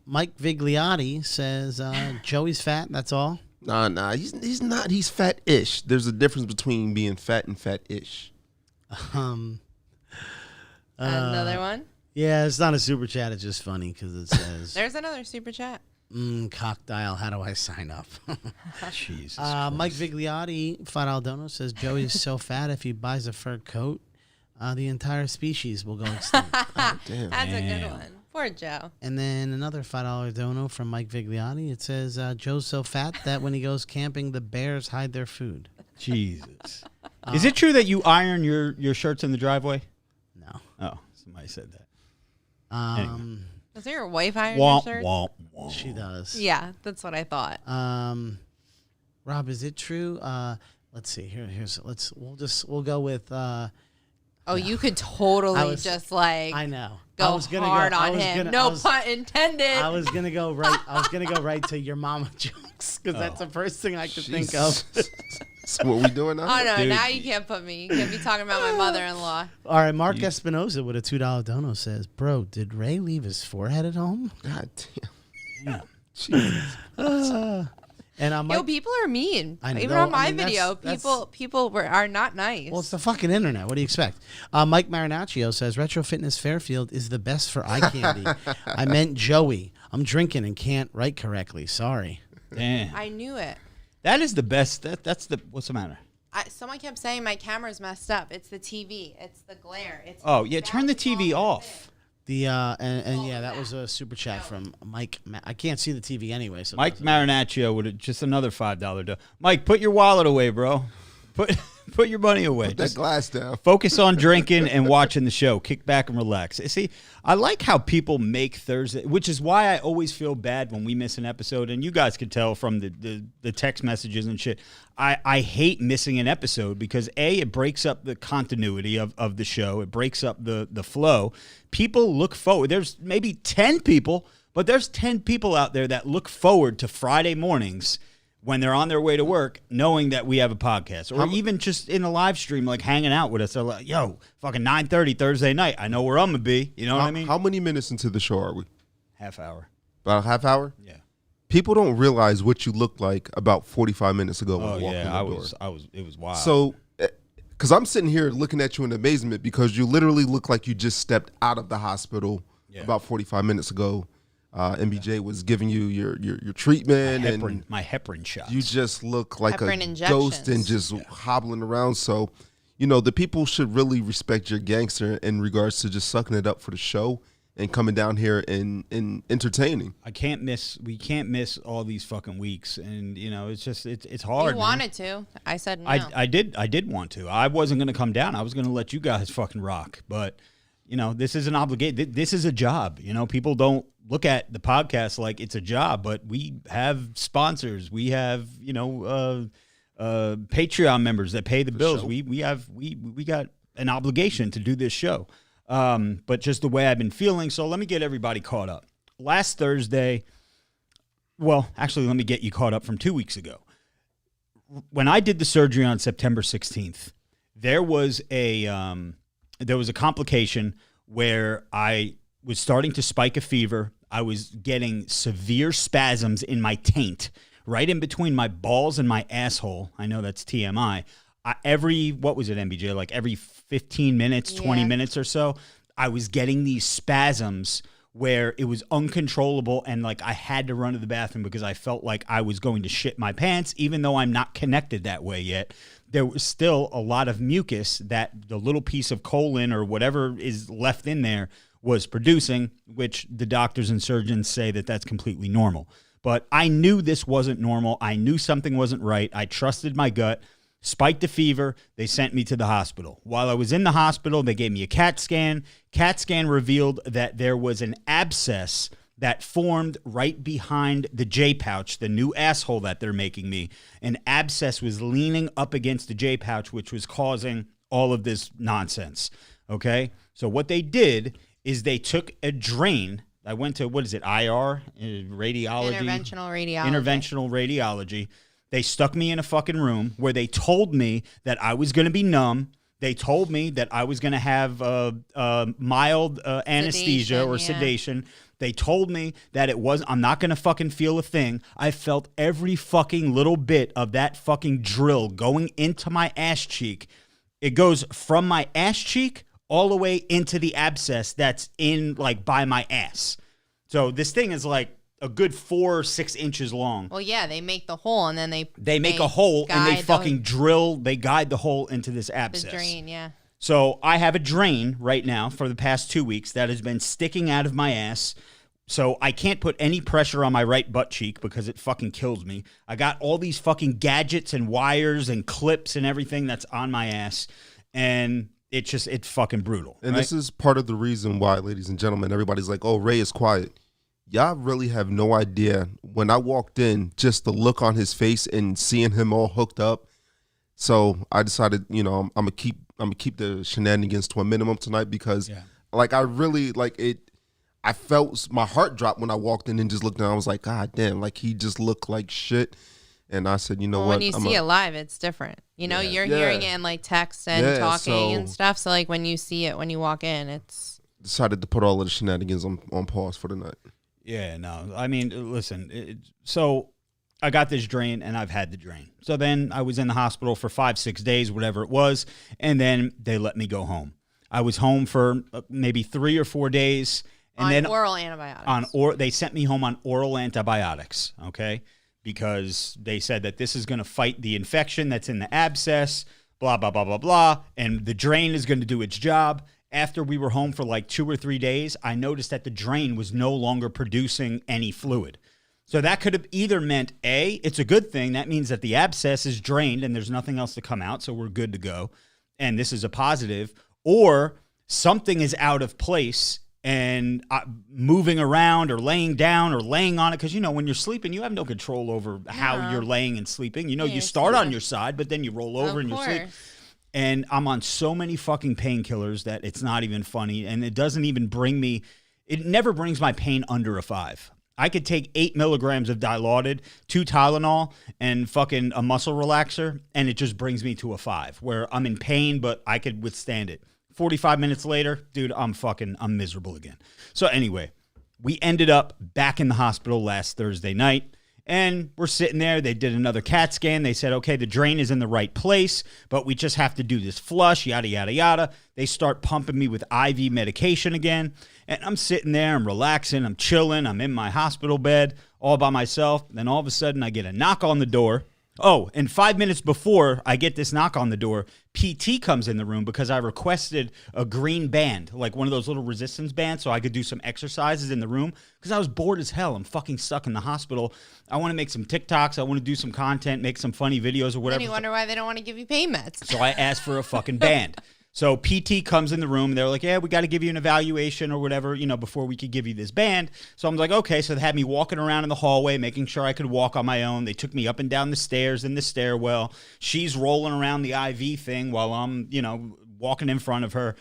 Mike Vigliotti says Joey's fat. That's all. Nah, he's not. He's fat-ish. There's a difference between being fat and fat-ish. Another one. Yeah, it's not a super chat. It's just funny because it says, There's another super chat. cock dial. How do I sign up? Jesus. Mike Vigliotti, $5 dono, says Joey's so fat if he buys a fur coat, the entire species will go extinct. Damn. That's a good one. Poor Joe. And then another $5 dono from Mike Vigliotti. It says Joe's so fat that when he goes camping, the bears hide their food. Jesus. Is it true that you iron your shirts in the driveway? No. Oh, somebody said that. Does your wife iron your Womp, shirt? womp, womp. She does. Yeah, that's what I thought. Rob, is it true? Let's see. We'll go with. You could totally just like I know. go I was gonna hard go, I on was him. gonna- No I was- pun intended. I was gonna go right. I was gonna go right to your mama jokes because that's the first thing I could think of. So what we doing now? Oh no! Dude. Now you can't put me. You can't be talking about my mother-in-law. All right, Mark Espinoza with a $2 dono says, "Bro, did Ray leave his forehead at home?" God damn. Yeah. Jesus. And I'm Yo, like, people are mean. I Even know, on my I mean, video, that's- people are not nice. well, it's the fucking internet. What do you expect? Mike Marinaccio says Retro Fitness Fairfield is the best for eye candy. I meant Joey. I'm drinking and can't write correctly. Sorry. Damn. I knew it. That is the best. That's the. What's the matter? Someone kept saying my camera's messed up. It's the TV. It's the glare. It's Oh yeah, turn the TV off. The and yeah, that was a super chat from Mike. I can't see the TV anyway. So it Mike doesn't matter. Marinaccio with just another $5 dough. Mike, put your wallet away, bro. Put Put your money away. Put that glass down. Focus on drinking and watching the show. Kick back and relax. See, I like how people make Thursday, which is why I always feel bad when we miss an episode. And you guys could tell from the text messages and shit. I hate missing an episode because, A, it breaks up the continuity of the show. It breaks up the flow. People look forward. There's maybe 10 people, but there's 10 people out there that look forward to Friday mornings when they're on their way to work, knowing that we have a podcast, or even just in a live stream, like hanging out with us. They're like, yo, fucking 9:30 Thursday night. I know where I'm going to be. You know what I mean? How many minutes into the show are we? Half hour. About a half hour? Yeah. People don't realize what you looked like about 45 minutes ago when you walked in the door. It was wild. So, because I'm sitting here looking at you in amazement because you literally look like you just stepped out of the hospital about 45 minutes ago. MBJ was giving you your treatment and my heparin shots. You just look like Heparin a injections. ghost and just hobbling around. So, the people should really respect your gangster in regards to just sucking it up for the show and coming down here and entertaining. We can't miss all these fucking weeks, and it's just it's hard. You wanted to. I said no. I did want to. I wasn't going to come down. I was going to let you guys fucking rock, but this is an obligation. This is a job. People don't look at the podcast like it's a job, but we have sponsors. We have Patreon members that pay the bills. Sure. We got an obligation to do this show. But just the way I've been feeling. So let me get everybody caught up. Last Thursday, well, actually, let me get you caught up from 2 weeks ago. When I did the surgery on September 16th, there was a complication where I was starting to spike a fever. I was getting severe spasms in my taint, right in between my balls and my asshole. I know that's TMI. What was it, MBJ? Like every 15 minutes, 20 minutes or so, I was getting these spasms where it was uncontrollable and like I had to run to the bathroom because I felt like I was going to shit my pants, even though I'm not connected that way yet. There was still a lot of mucus that the little piece of colon or whatever is left in there was producing, which the doctors and surgeons say that that's completely normal. But I knew this wasn't normal. I knew something wasn't right. I trusted my gut. Spiked a fever. They sent me to the hospital. While I was in the hospital, they gave me a CAT scan. CAT scan revealed that there was an abscess that formed right behind the J pouch, the new asshole that they're making me. An abscess was leaning up against the J pouch, which was causing all of this nonsense. Okay? So what they did is they took a drain. I went to, what is it, IR? Radiology? Interventional radiology. They stuck me in a fucking room where they told me that I was going to be numb. They told me that I was going to have mild anesthesia or sedation. They told me that I'm not going to fucking feel a thing. I felt every fucking little bit of that fucking drill going into my ass cheek. It goes from my ass cheek all the way into the abscess that's in, like, by my ass. So this thing is, like, a good 4 or 6 inches long. Well, yeah, they make the hole, and then they make a hole, and they fucking they guide the hole into this abscess. The drain, yeah. So I have a drain right now for the past 2 weeks that has been sticking out of my ass. So I can't put any pressure on my right butt cheek because it fucking kills me. I got all these fucking gadgets and wires and clips and everything that's on my ass, and it's fucking brutal. And this is part of the reason why, ladies and gentlemen, everybody's like, oh, Ray is quiet. Y'all really have no idea. When I walked in, just the look on his face and seeing him all hooked up. So I decided, I'm gonna keep the shenanigans to a minimum tonight because, I really it. I felt my heart drop when I walked in and just looked down. I was like, God damn, he just looked like shit. And I said, what? When you see it live, it's different. You're hearing it in text and talking and stuff. So when you see it, when you walk in, it's decided to put all of the shenanigans on pause for the night. Yeah, no. I mean, listen. So I got this drain, and I've had the drain. So then I was in the hospital for 5-6 days, whatever it was, and then they let me go home. I was home for maybe 3 or 4 days, and then oral antibiotics. They sent me home on oral antibiotics. Okay. Because they said that this is going to fight the infection that's in the abscess, blah, blah, blah, blah, blah, and the drain is going to do its job. After we were home for 2 or 3 days, I noticed that the drain was no longer producing any fluid. So that could have either meant A, it's a good thing. That means that the abscess is drained and there's nothing else to come out, so we're good to go. And this is a positive. Or something is out of place and moving around or laying down or laying on it. Because, when you're sleeping, you have no control over how you're laying and sleeping. You start on your side, but then you roll over and you sleep. And I'm on so many fucking painkillers that it's not even funny. And it doesn't even it never brings my pain under a 5. I could take 8 milligrams of Dilaudid, 2 Tylenol, and fucking a muscle relaxer, and it just brings me to a 5, where I'm in pain, but I could withstand it. 45 minutes later, dude, I'm miserable again. So anyway, we ended up back in the hospital last Thursday night, and we're sitting there. They did another CAT scan. They said, okay, the drain is in the right place, but we just have to do this flush, yada, yada, yada. They start pumping me with IV medication again, and I'm sitting there. I'm relaxing. I'm chilling. I'm in my hospital bed all by myself. Then all of a sudden, I get a knock on the door. Oh, and 5 minutes before I get this knock on the door, PT comes in the room because I requested a green band, like one of those little resistance bands, so I could do some exercises in the room because I was bored as hell. I'm fucking stuck in the hospital. I want to make some TikToks. I want to do some content, make some funny videos or whatever. Then you wonder why they don't want to give you pain meds. So I asked for a fucking band. So PT comes in the room, and they're like, yeah, we got to give you an evaluation or whatever, before we could give you this band. So I'm like, okay. So they had me walking around in the hallway, making sure I could walk on my own. They took me up and down the stairs in the stairwell. She's rolling around the IV thing while I'm, walking in front of her.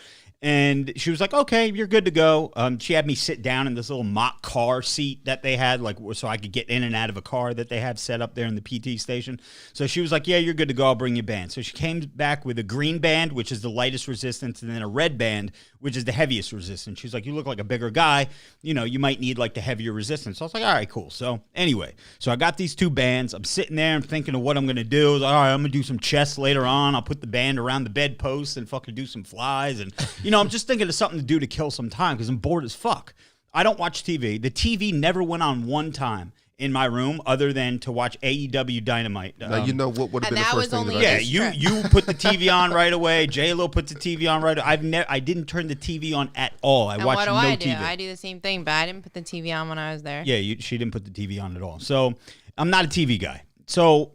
And she was like, okay, you're good to go. She had me sit down in this little mock car seat that they had, so I could get in and out of a car that they have set up there in the PT station. So she was like, yeah, you're good to go. I'll bring you a band. So she came back with a green band, which is the lightest resistance, and then a red band, which is the heaviest resistance. She's like, you look like a bigger guy. You might need like the heavier resistance. So I was like, all right, cool. So anyway, I got these 2 bands. I'm sitting there and thinking of what I'm going to do. I was like, all right, I'm going to do some chest later on. I'll put the band around the bedpost and fucking do some flies. And, I'm just thinking of something to do to kill some time because I'm bored as fuck. I don't watch TV. The TV never went on one time in my room other than to watch AEW Dynamite. Now, what would have been the first thing that I did? Yeah, you put the TV on right away. J-Lo puts the TV on right away. I didn't turn the TV on at all. I watched no TV. I do the same thing, but I didn't put the TV on when I was there. Yeah, she didn't put the TV on at all. So I'm not a TV guy. So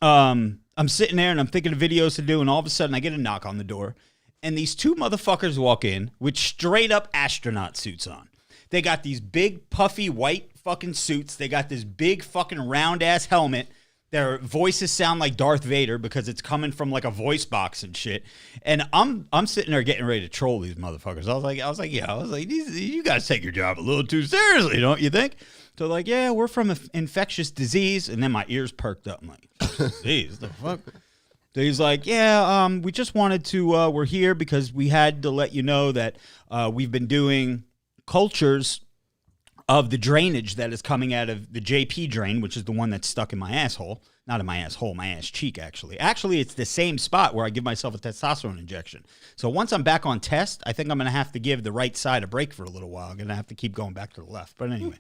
I'm sitting there and I'm thinking of videos to do, and all of a sudden I get a knock on the door. And these 2 motherfuckers walk in with straight up astronaut suits on. They got these big puffy white fucking suits. They got this big fucking round ass helmet. Their voices sound like Darth Vader because it's coming from like a voice box and shit. And I'm sitting there getting ready to troll these motherfuckers. I was like, you guys take your job a little too seriously, don't you think? So like, yeah, we're from an infectious disease. And then my ears perked up. I'm like, geez, the fuck? So he's like, yeah, we just wanted to, we're here because we had to let you know that we've been doing cultures of the drainage that is coming out of the JP drain, which is the one that's stuck in my asshole. Not in my asshole, my ass cheek, actually. Actually, it's the same spot where I give myself a testosterone injection. So once I'm back on test, I think I'm going to have to give the right side a break for a little while. I'm going to have to keep going back to the left. But anyway,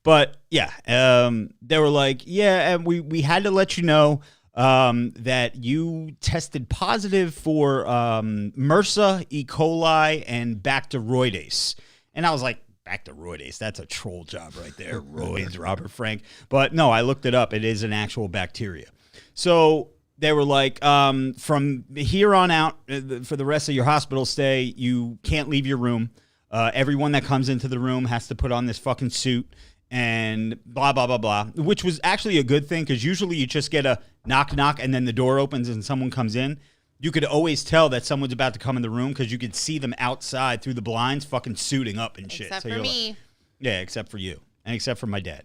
but yeah, they were like, yeah, and we had to let you know that you tested positive for MRSA, E. coli, and Bacteroides. And I was like, Bacteroides, that's a troll job right there. Roids, Robert Frank. But no, I looked it up. It is an actual bacteria. So they were like, from here on out, for the rest of your hospital stay, you can't leave your room. Everyone that comes into the room has to put on this fucking suit and blah, blah, blah, blah, which was actually a good thing because usually you just get a knock, knock, and then the door opens and someone comes in. You could always tell that someone's about to come in the room because you could see them outside through the blinds fucking suiting up and shit. Except for me. Like, yeah, except for you. And except for my dad.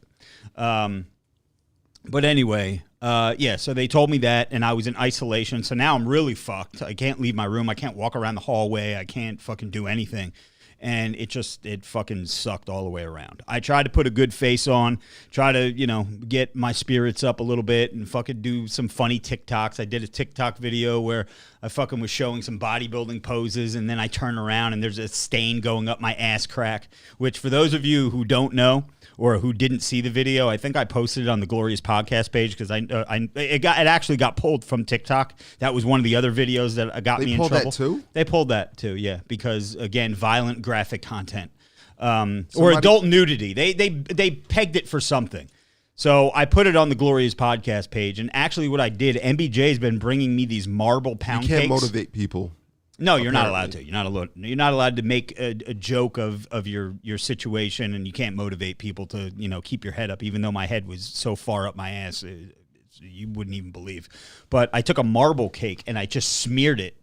But anyway, yeah, so they told me that, and I was in isolation. So now I'm really fucked. I can't leave my room. I can't walk around the hallway. I can't fucking do anything. And it fucking sucked all the way around. I tried to put a good face on, try to, get my spirits up a little bit and fucking do some funny TikToks. I did a TikTok video where I fucking was showing some bodybuilding poses, and then I turn around and there's a stain going up my ass crack, which for those of you who don't know or who didn't see the video, I think I posted it on the Glorious Podcast page because it actually got pulled from TikTok. That was one of the other videos that got me in trouble. They pulled that too? They pulled that too, yeah, because again, violent graphic content. or adult nudity. They pegged it for something. So I put it on the Glorious podcast page, and actually what I did, MBJ has been bringing me these marble pound cakes. You can't motivate people. No, you're not allowed to. You're not allowed to make a joke of your situation, and you can't motivate people to keep your head up. Even though my head was so far up my ass, you wouldn't even believe. But I took a marble cake and I just smeared it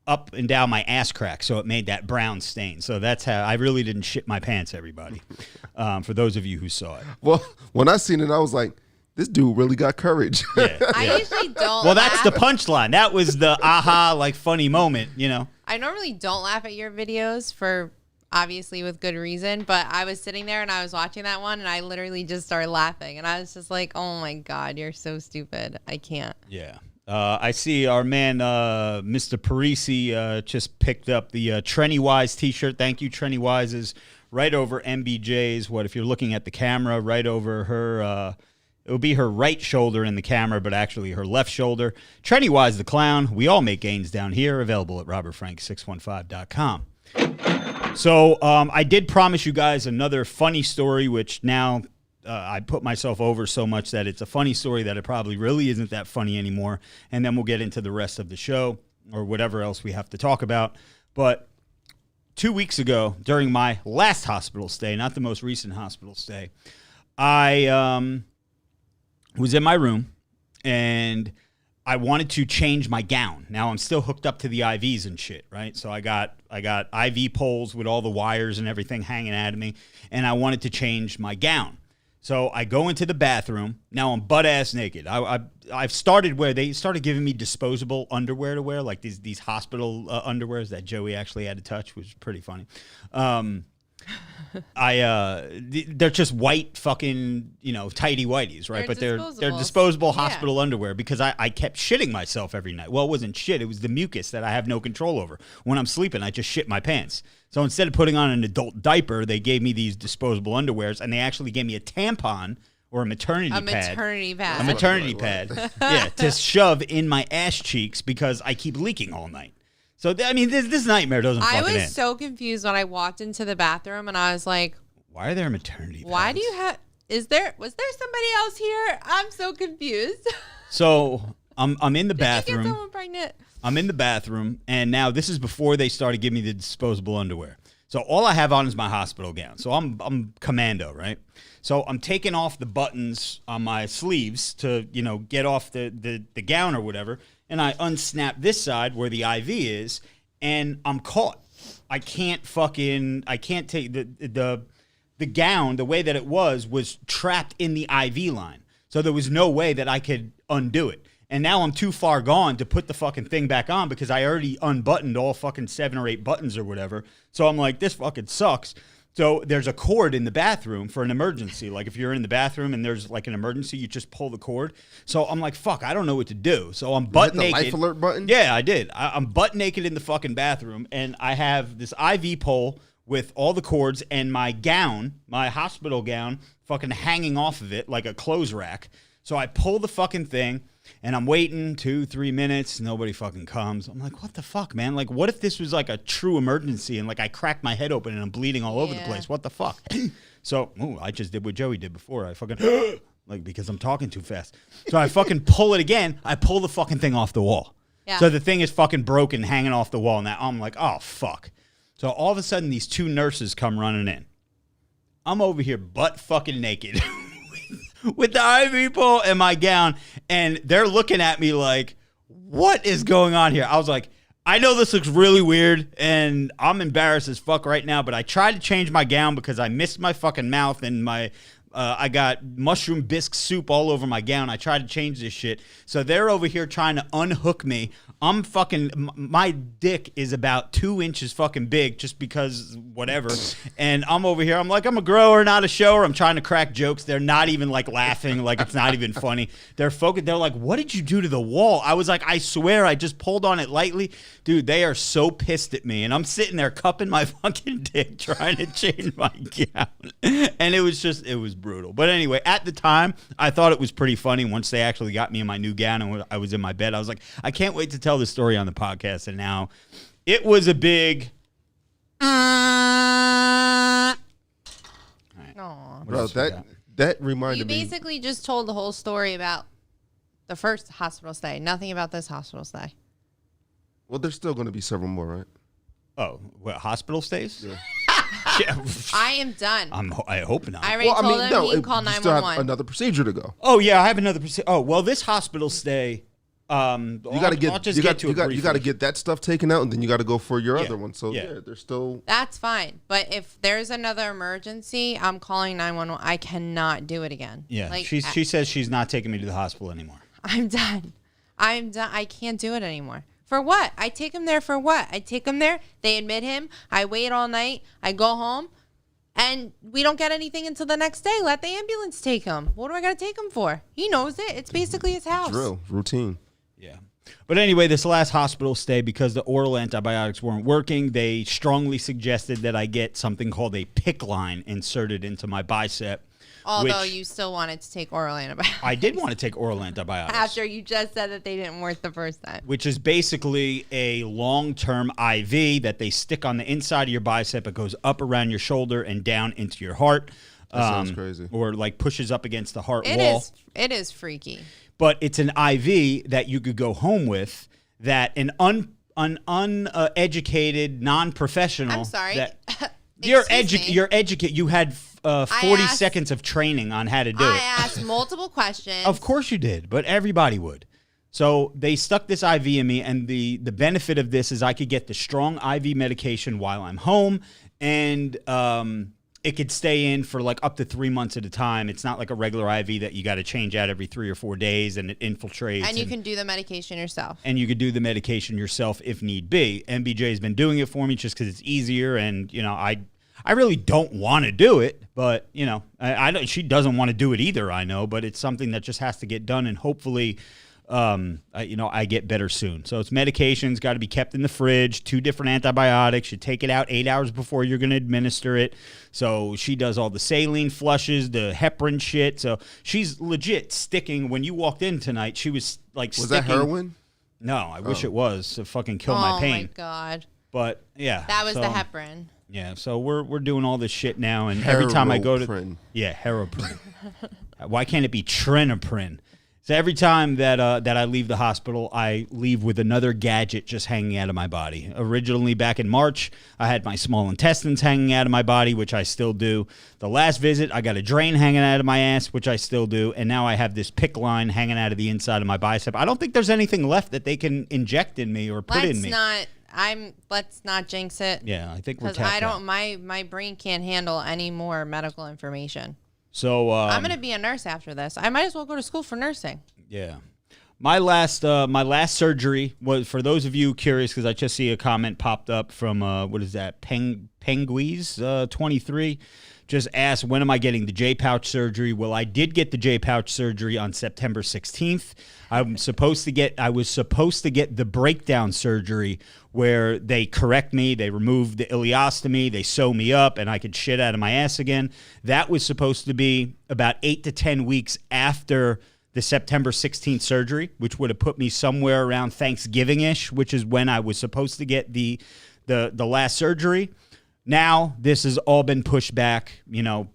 up and down my ass crack, so it made that brown stain. So that's how I really didn't shit my pants, everybody. For those of you who saw it. Well, when I seen it, I was like, this dude really got courage. Yeah. I usually don't. Well, that's the punchline. That was the aha, funny moment, I normally don't laugh at your videos for obviously with good reason, but I was sitting there and I was watching that one and I literally just started laughing and I was just like, oh my God, you're so stupid. I can't. Yeah. I see our man, Mr. Parisi, just picked up the Trenny Wise t-shirt. Thank you. Trenny Wise is right over MBJ's. If you're looking at the camera, right over her, it would be her right shoulder in the camera, but actually her left shoulder. Trenny Wise the Clown. We all make gains down here. Available at robertfrank615.com. So I did promise you guys another funny story, which now I put myself over so much that it's a funny story that it probably really isn't that funny anymore. And then we'll get into the rest of the show or whatever else we have to talk about. But 2 weeks ago, during my last hospital stay, not the most recent hospital stay, I was in my room and I wanted to change my gown. Now I'm still hooked up to the IVs and shit, right? So I got IV poles with all the wires and everything hanging out of me, and I wanted to change my gown. So I go into the bathroom. Now I'm butt ass naked. I've started where they started giving me disposable underwear to wear, like these hospital underwears that Joey actually had to touch, which is pretty funny. They're just white fucking tighty whities, right? But they're disposable hospital underwear because I kept shitting myself every night. Well, it wasn't shit; it was the mucus that I have no control over. When I'm sleeping, I just shit my pants. So instead of putting on an adult diaper, they gave me these disposable underwears, and they actually gave me a tampon or a maternity pad. A maternity pad. Yeah, to shove in my ass cheeks because I keep leaking all night. So, I mean, this nightmare doesn't fucking end. I was so confused when I walked into the bathroom and I was like, why are there maternity pads? Why do you have, was there somebody else here? I'm so confused. So, I'm in the bathroom. Did you get someone pregnant? I'm in the bathroom, and now this is before they started giving me the disposable underwear. So all I have on is my hospital gown. So I'm commando, right? So I'm taking off the buttons on my sleeves to, get off the gown or whatever. And I unsnap this side where the IV is, and I'm caught. I can't take the gown, the way that it was trapped in the IV line. So there was no way that I could undo it. And now I'm too far gone to put the fucking thing back on because I already unbuttoned all fucking 7 or 8 buttons or whatever. So I'm like, this fucking sucks. So there's a cord in the bathroom for an emergency. Like if you're in the bathroom and there's like an emergency, you just pull the cord. So I'm like, fuck, I don't know what to do. So I'm butt naked. The life alert button? Yeah, I did. I'm butt naked in the fucking bathroom, and I have this IV pole with all the cords and my gown, my hospital gown, fucking hanging off of it like a clothes rack. So I pull the fucking thing. And I'm waiting 2-3 minutes. Nobody fucking comes. I'm like, what the fuck, man? Like, what if this was like a true emergency and like I cracked my head open and I'm bleeding all over the place? What the fuck? So, I just did what Joey did before. I fucking, because I'm talking too fast. So I fucking pull it again. I pull the fucking thing off the wall. Yeah. So the thing is fucking broken, hanging off the wall. Now I'm like, oh, fuck. So all of a sudden, these 2 nurses come running in. I'm over here butt fucking naked. With the IV pole and my gown, and they're looking at me like, what is going on here? I was like, I know this looks really weird, and I'm embarrassed as fuck right now, but I tried to change my gown because I missed my fucking mouth, and I got mushroom bisque soup all over my gown. I tried to change this shit. So they're over here trying to unhook me. My dick is about 2 inches fucking big just because whatever. And I'm over here. I'm like, I'm a grower, not a shower. I'm trying to crack jokes. They're not even like laughing. Like it's not even funny. They're focused. They're like, what did you do to the wall? I was like, I swear I just pulled on it lightly. Dude, they are so pissed at me. And I'm sitting there cupping my fucking dick trying to change my gown. And it was brutal. But anyway, at the time, I thought it was pretty funny once they actually got me in my new gown and I was in my bed. I was like, I can't wait to tell this story on the podcast. And now it was a big Bro, else we got? that reminded You me. basically just told the whole story about the first hospital stay. Nothing about this hospital stay. Well, there's still going to be several more, right? Oh, what, hospital stays? Yeah. Yeah. I am done. I hope not. I already told him he can call you still have 911. another procedure to go. Oh yeah, I have another. Oh well, this hospital stay. You got to get you got to get that stuff taken out, and then you got to go for your other one. So yeah, they're still. That's fine. But if there's another emergency, I'm calling 911. I cannot do it again. Yeah, Like, she says she's not taking me to the hospital anymore. I'm done. I'm done. I can't do it anymore. For what? I take him there for what? I take him there. They admit him. I wait all night. I go home. And we don't get anything until the next day. Let the ambulance take him. What do I got to take him for? He knows it. It's basically his house. Drill, routine. Yeah. But anyway, this last hospital stay, because the oral antibiotics weren't working, they strongly suggested that I get something called a PICC line inserted into my bicep. Although which you still wanted to take oral antibiotics. I did want to take oral antibiotics. After you just said that they didn't work the first time. Which is basically a long-term IV that they stick on the inside of your bicep. It goes up around your shoulder and down into your heart. That sounds crazy. Or like pushes up against the heart wall. It is freaky. But it's an IV that you could go home with that an uneducated, non-professional. I'm sorry. That You're educated. You had 40 seconds of training on how to do it. I asked multiple questions. Of course you did, but everybody would. So they stuck this IV in me, and the benefit of this is I could get the strong IV medication while I'm home, and it could stay in for like up to 3 months at a time. It's not like a regular IV that you got to change out every 3 or 4 days, and it infiltrates. And you can do the medication yourself. And you could do the medication yourself if need be. MBJ has been doing it for me just because it's easier, and I really don't want to do it, but I don't. She doesn't want to do it either. I know, but it's something that just has to get done, and hopefully, I get better soon. So it's medications, got to be kept in the fridge. 2 different antibiotics. You take it out 8 hours before you're going to administer it. So she does all the saline flushes, the heparin shit. So she's legit sticking. When you walked in tonight, she was like Was sticking. that heroin? No, I wish it was to fucking kill my Oh pain. my God. But yeah, That was the heparin. Yeah, so we're doing all this shit now, and every time I go to heroprin. Why can't it be trinoprin? So every time that I leave the hospital, I leave with another gadget just hanging out of my body. Originally, back in March, I had my small intestines hanging out of my body, which I still do. The last visit, I got a drain hanging out of my ass, which I still do, and now I have this PICC line hanging out of the inside of my bicep. I don't think there's anything left that they can inject in me or put in me. Let's not jinx it. Yeah, I think we're because tapped out. my brain can't handle any more medical information. So I'm gonna be a nurse after this. I might as well go to school for nursing. Yeah. My last surgery was, for those of you curious, because I just see a comment popped up from what is that, Penguiz 23, just asked, when am I getting the J-pouch surgery? Well, I did get the J-pouch surgery on September 16th. I was supposed to get the breakdown surgery where they correct me, they remove the ileostomy, they sew me up, and I could shit out of my ass again. That was supposed to be about 8 to 10 weeks after the September 16th surgery, which would have put me somewhere around Thanksgiving-ish, which is when I was supposed to get the last surgery. Now, this has all been pushed back,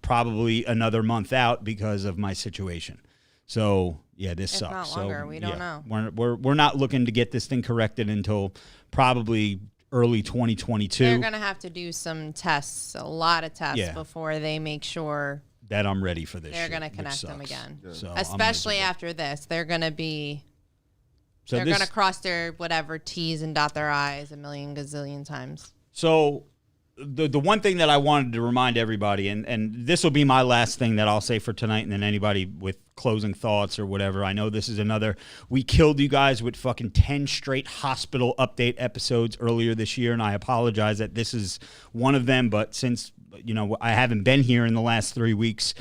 probably another month out because of my situation. So, yeah, this sucks. Not longer, we don't know. We're not looking to get this thing corrected until probably early 2022. They're going to have to do some tests, a lot of tests, before they make sure that I'm ready for this. They're going to connect them again. Yeah. So especially after this. They're going to be... So they're going to cross their whatever T's and dot their I's a million gazillion times. So the one thing that I wanted to remind everybody, and this will be my last thing that I'll say for tonight, and then anybody with closing thoughts or whatever. I know this is another, we killed you guys with fucking 10 straight hospital update episodes earlier this year, and I apologize that this is one of them, but since I haven't been here in the last 3 weeks,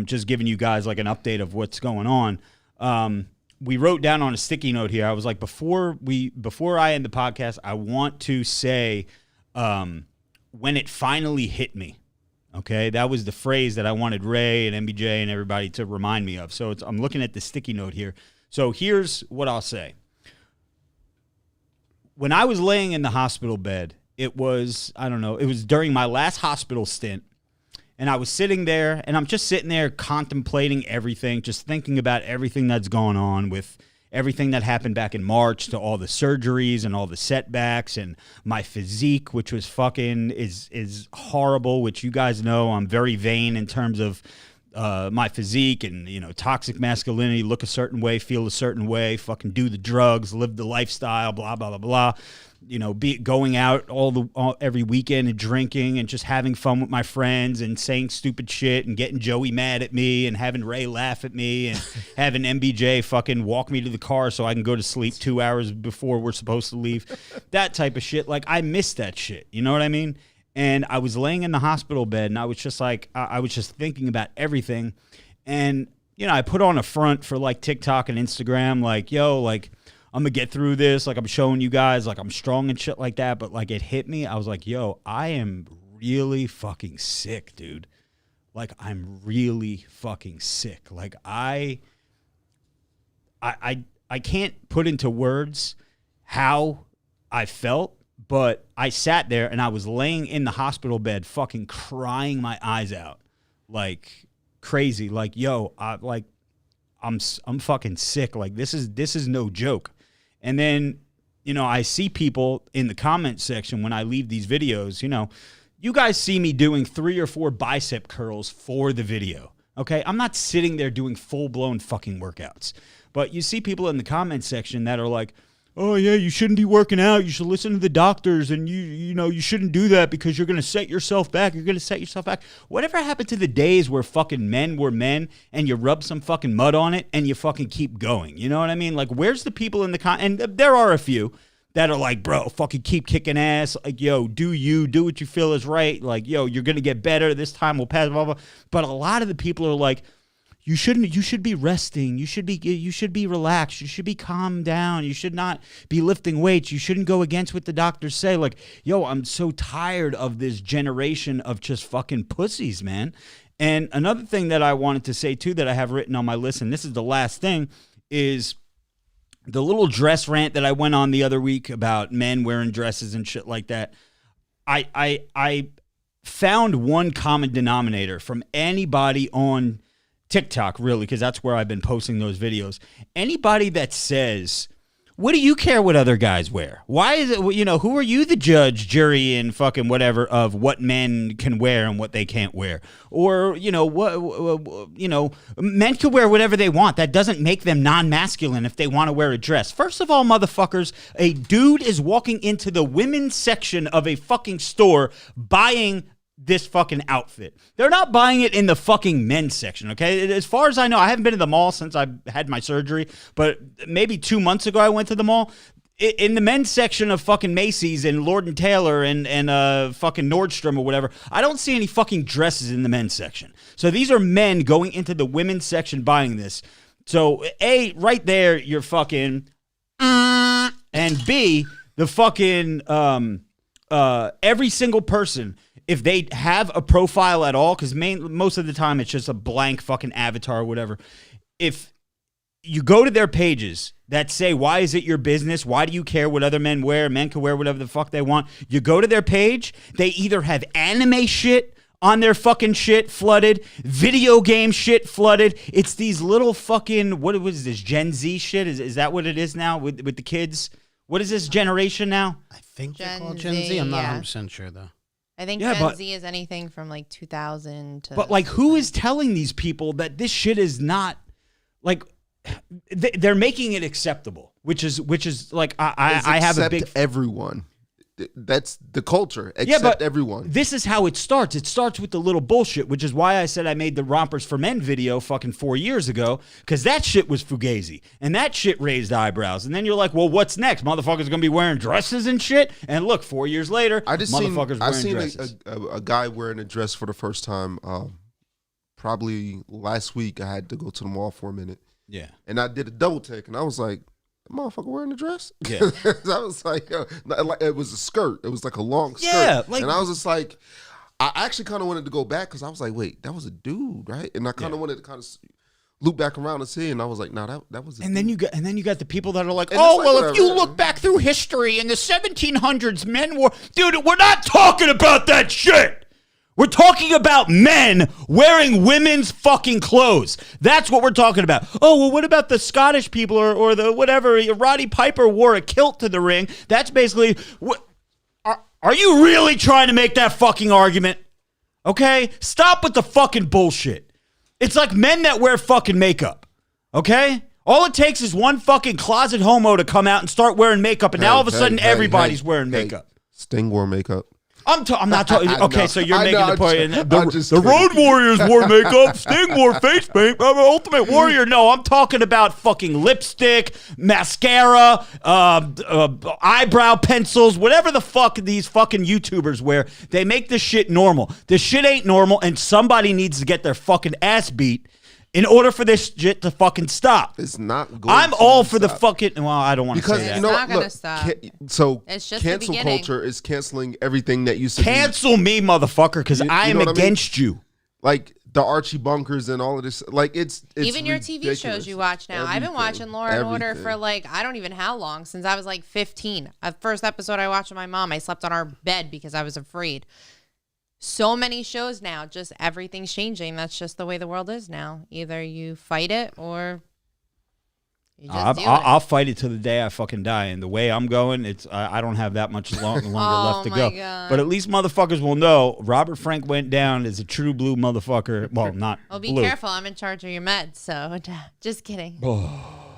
just giving you guys like an update of what's going on. We wrote down on a sticky note here, I was like, before I end the podcast, I want to say when it finally hit me. Okay, that was the phrase that I wanted Ray and MBJ and everybody to remind me of. So I'm looking at the sticky note here. So here's what I'll say. When I was laying in the hospital bed, it was during my last hospital stint, And I was sitting there, and I'm just sitting there contemplating everything, just thinking about everything that's going on with everything that happened back in March, to all the surgeries and all the setbacks, and my physique, which was fucking is horrible, which you guys know I'm very vain in terms of my physique and, you know, toxic masculinity, look a certain way, feel a certain way, fucking do the drugs, live the lifestyle, blah, blah, blah, blah. You know, going out every weekend and drinking and just having fun with my friends and saying stupid shit and getting Joey mad at me and having Ray laugh at me and having MBJ fucking walk me to the car so I can go to sleep 2 hours before we're supposed to leave. That type of shit. Like, I miss that shit. You know what I mean? And I was laying in the hospital bed, and I was just like, I was just thinking about everything. And, you know, I put on a front for like TikTok and Instagram, like, yo, like, I'm going to get through this. Like, I'm showing you guys, like, I'm strong and shit like that. But, like, it hit me. I was like, yo, I am really fucking sick, dude. Like, I'm really fucking sick. Like, I can't put into words how I felt, but I sat there and I was laying in the hospital bed fucking crying my eyes out like crazy. Like, yo, I'm fucking sick. Like, this is no joke. And then, you know, I see people in the comment section when I leave these videos, you know, you guys see me doing 3 or 4 bicep curls for the video. Okay. I'm not sitting there doing full blown fucking workouts, but you see people in the comment section that are like, oh yeah, you shouldn't be working out. You should listen to the doctors, and you know, you shouldn't do that because you're going to set yourself back. You're going to set yourself back. Whatever happened to the days where fucking men were men and you rub some fucking mud on it and you fucking keep going? You know what I mean? Like, where's the people in the and there are a few that are like, bro, fucking keep kicking ass. Like, yo, do what you feel is right. Like, yo, you're going to get better. This time will pass, blah, blah. But a lot of the people are like, you should be resting. You should be relaxed. You should be calmed down. You should not be lifting weights. You shouldn't go against what the doctors say. Like, yo, I'm so tired of this generation of just fucking pussies, man. And another thing that I wanted to say too that I have written on my list, and this is the last thing, is the little dress rant that I went on the other week about men wearing dresses and shit like that. I found one common denominator from anybody on TikTok, really, because that's where I've been posting those videos. Anybody that says, what do you care what other guys wear? Why is it, you know, who are you the judge, jury, and fucking whatever of what men can wear and what they can't wear? Or, you know, what, you know, men can wear whatever they want. That doesn't make them non-masculine if they want to wear a dress. First of all, motherfuckers, a dude is walking into the women's section of a fucking store buying this fucking outfit. They're not buying it in the fucking men's section, okay? As far as I know, I haven't been to the mall since I had my surgery, but maybe 2 months ago I went to the mall. In the men's section of fucking Macy's and Lord & Taylor and fucking Nordstrom or whatever, I don't see any fucking dresses in the men's section. So these are men going into the women's section buying this. So A, right there, you're fucking, and B, the fucking, every single person, if they have a profile at all, because most of the time it's just a blank fucking avatar or whatever. If you go to their pages that say, why is it your business? Why do you care what other men wear? Men can wear whatever the fuck they want. You go to their page, they either have anime shit on their fucking shit flooded, video game shit flooded. It's these little fucking, what was this, Gen Z shit? Is that what it is now with the kids? What is this generation now? I think they're called Gen Z. I'm not 100% sure, though. I think Gen Z is anything from like 2000 to... But like, who is telling these people that this shit is not, like, they're making it acceptable, which is like, I have a big... everyone. That's the culture. Accept everyone. This is how it starts. It starts with the little bullshit, which is why I said I made the Rompers for Men video fucking 4 years ago, because that shit was fugazi, and that shit raised eyebrows. And then you're like, well, what's next? Motherfuckers gonna be wearing dresses and shit? And look, 4 years later, motherfuckers wearing dresses. I seen a guy wearing a dress for the first time. Probably last week, I had to go to the mall for a minute. Yeah. And I did a double take, and I was like, motherfucker wearing a dress? Yeah. I was like, it was a skirt. It was like a long skirt. Yeah. Like, and I was just like, I actually kind of wanted to go back because I was like, wait, that was a dude, right? And I kind of wanted to kind of loop back around and see, and I was like, nah, that was a dude. Then you got the people that are like, and oh, like, well, whatever. if you look back through history in the 1700s, men were, dude, we're not talking about that shit. We're talking about men wearing women's fucking clothes. That's what we're talking about. Oh, well, what about the Scottish people or the whatever? Roddy Piper wore a kilt to the ring. That's basically what. Are you really trying to make that fucking argument? Okay? Stop with the fucking bullshit. It's like men that wear fucking makeup. Okay? All it takes is one fucking closet homo to come out and start wearing makeup, and now all of a sudden everybody's wearing makeup. Sting wore makeup. I'm not talking. Okay, No, so you're I making know, the point. I'm just The kidding. Road Warriors wore makeup. Sting wore face paint. Ultimate Warrior. No, I'm talking about fucking lipstick, mascara, eyebrow pencils, whatever the fuck these fucking YouTubers wear. They make this shit normal. This shit ain't normal, and somebody needs to get their fucking ass beat in order for this shit to fucking stop. It's not going I'm to all for the stop. fucking. Well, I don't want to Because say that. you know, It's not gonna look, stop. so It's just the cancel beginning. culture is canceling everything that used to Cancel me, motherfucker, because You I am know what I mean? against you. be like the Archie Bunkers and all of this. Like it's Even your TV ridiculous. shows you watch now. I've been watching Law and Order for like, I don't even how long, since I was like 15. The first episode I watched with my mom, I slept on our bed because I was afraid. So many shows now, just everything's changing. That's just the way the world is now. Either you fight it or you just deal with it. I'll fight it till the day I fucking die. And the way I'm going, I don't have that much longer left to go. God. But at least motherfuckers will know Robert Frank went down as a true blue motherfucker. Well, not Well, be blue. careful. I'm in charge of your meds. So just kidding.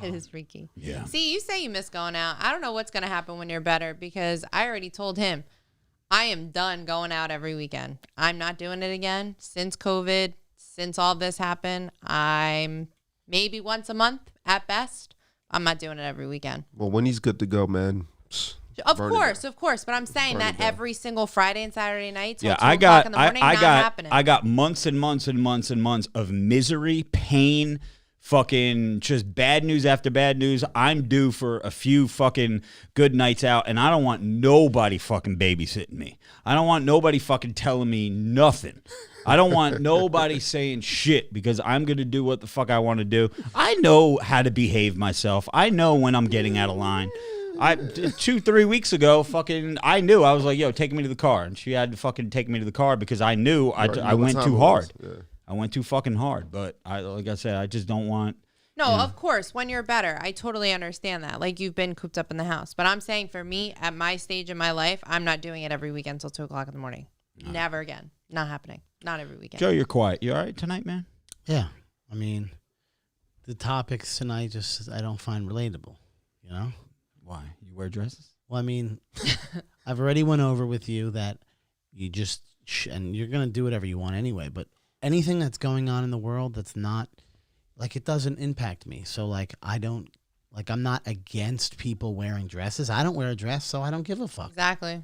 It is freaky. Yeah. See, you say you miss going out. I don't know what's going to happen when you're better because I already told him I am done going out every weekend. I'm not doing it again since COVID, since all this happened. I'm maybe once a month at best. I'm not doing it every weekend. Well, when he's good to go, man. Of burn it course, down. of course. But I'm saying Burn that it down. every single Friday and Saturday night till Yeah, 2 I o'clock got, in the morning, I not got, happening. I got months and months and months and months of misery, pain, fucking just bad news after bad news. I'm due for a few fucking good nights out, and I don't want nobody fucking babysitting me. I don't want nobody fucking telling me nothing. I don't want nobody saying shit because I'm going to do what the fuck I want to do. I know how to behave myself. I know when I'm getting out of line. 2-3 weeks ago, fucking, I knew. I was like, yo, take me to the car. And she had to fucking take me to the car because I knew I went too hard. Yeah. I went too fucking hard. But like I said, I just don't want. No, of course, when you're better, I totally understand that. Like, you've been cooped up in the house. But I'm saying for me, at my stage in my life, I'm not doing it every weekend till 2 o'clock in the morning. Never again. Not happening. Not every weekend. Joe, you're quiet. You all right tonight, man? Yeah. I mean, the topics tonight I don't find relatable, you know? Why? You wear dresses? Well, I mean, I've already went over with you that you just, and you're going to do whatever you want anyway, but anything that's going on in the world that's not, like, it doesn't impact me. So, like, I'm not against people wearing dresses. I don't wear a dress, so I don't give a fuck. Exactly.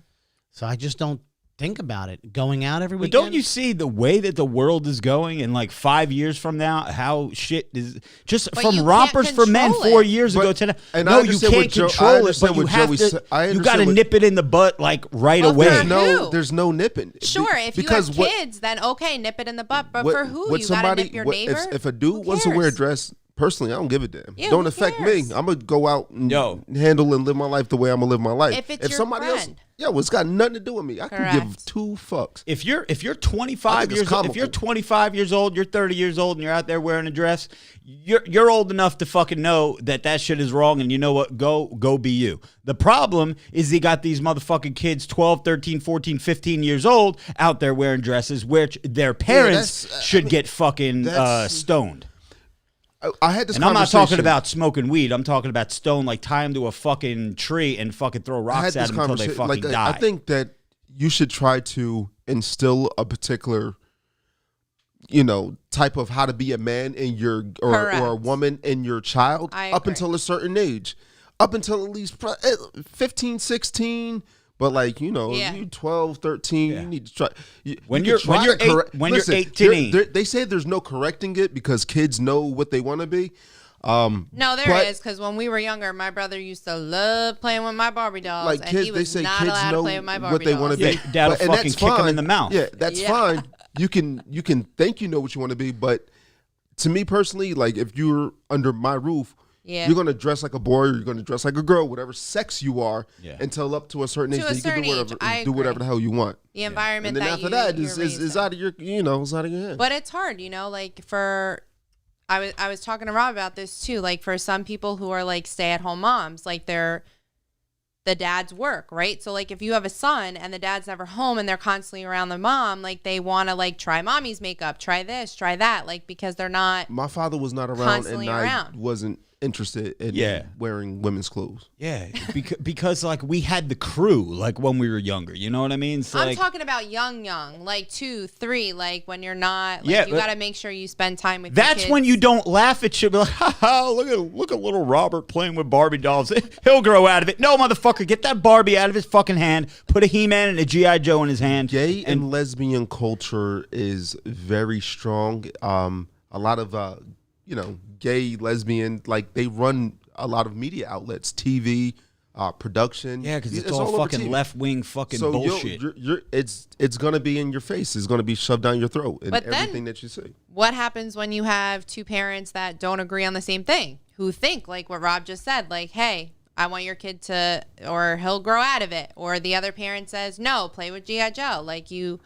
So I just don't think about it. Going out every But weekend. don't you see the way that the world is going in like 5 years from now, how shit is just But from you rompers can't for men control 4 it. years ago But- to now. and I No, you understand can't what Joe- I control it, understand but you what have Joey to. said. I You got to understand what- nip it in the butt like right Well, away. for who? There's no nipping. Sure, if you have kids, then okay, nip it in the butt. But for who? You got to nip your neighbor? If a dude Who wants to wear a cares? dress, personally, I don't give a damn. Yeah, Don't who affect cares? me. I'm gonna go out and Yo. handle and live my life the way I'm gonna live my life. If it's your somebody else, friend. it's got nothing to do with me. I can give Correct. 2 fucks. If you're I 25 think it's years old, if comical. you're 25 years old, you're 30 years old, and you're out there wearing a dress, you're old enough to fucking know that shit is wrong, and you know what? Go be you. The problem is you got these motherfucking kids 12, 13, 14, 15 years old out there wearing dresses, which their parents that's- should get fucking that's- stoned. I had this And I'm not conversation. talking about smoking weed. I'm talking about stone, like tie them to a fucking tree and fucking throw I had rocks at this them until they conversation. fucking Like, die. I think that you should try to instill a particular, type of how to be a man in your or a Correct. woman in your child I up agree. until a certain age, up until at least 15, 16. But like, Yeah. you 12, 13, Yeah. you need to try. When you you're- can try when you're to eight- correct- when you're Listen, 18. they say there's no correcting it because kids know what they want to be. No, there but- is, because when we were younger, my brother used to love playing with my Barbie dolls, Like and kids, he they was say not kids allowed know to play with my Barbie what they want to dolls. be. Yeah, dad'll and fucking that's kick 'em fine. in the mouth. Yeah, that's Yeah. fine. You can think you know what you want to be, but to me personally, like if you're under my roof, Yeah. You're gonna dress like a boy, or you're gonna dress like a girl, whatever sex you are, Yeah. until up to a certain age, To a then you can certain do whatever, age, I do whatever agree. the hell you want. The environment And then that after you, that you're is raised out of your, it's out of your hands. But it's hard, like I was talking to Rob about this too. Like for some people who are like stay-at-home moms, like the dad's work, right? So like if you have a son and the dad's never home and they're constantly around the mom, like they want to like try mommy's makeup, try this, try that, like because they're not. My father was not around, Constantly and I around. wasn't interested in wearing women's clothes. Yeah, because like we had the crew like when we were younger. You know what I mean? So, I'm like, talking about young, like 2, 3, like when you're not. Like, Yeah, you but got to make sure you spend time with. that's your when kids. you don't laugh at shit. Be like, ha ha! Look at little Robert playing with Barbie dolls. He'll grow out of it. No, motherfucker, get that Barbie out of his fucking hand. Put a He-Man and a GI Joe in his hand. Gay and lesbian culture is very strong. A lot of gay, lesbian, like they run a lot of media outlets, TV, production. Yeah, because it's all over fucking TV. left wing fucking So bullshit. it's gonna be in your face. It's gonna be shoved down your throat in But then- everything that you see. What happens when you have two parents that don't agree on the same thing, who think like what Rob just said, like, hey, I want your kid to, or he'll grow out of it, or the other parent says, no, play with G.I. Joe, like you.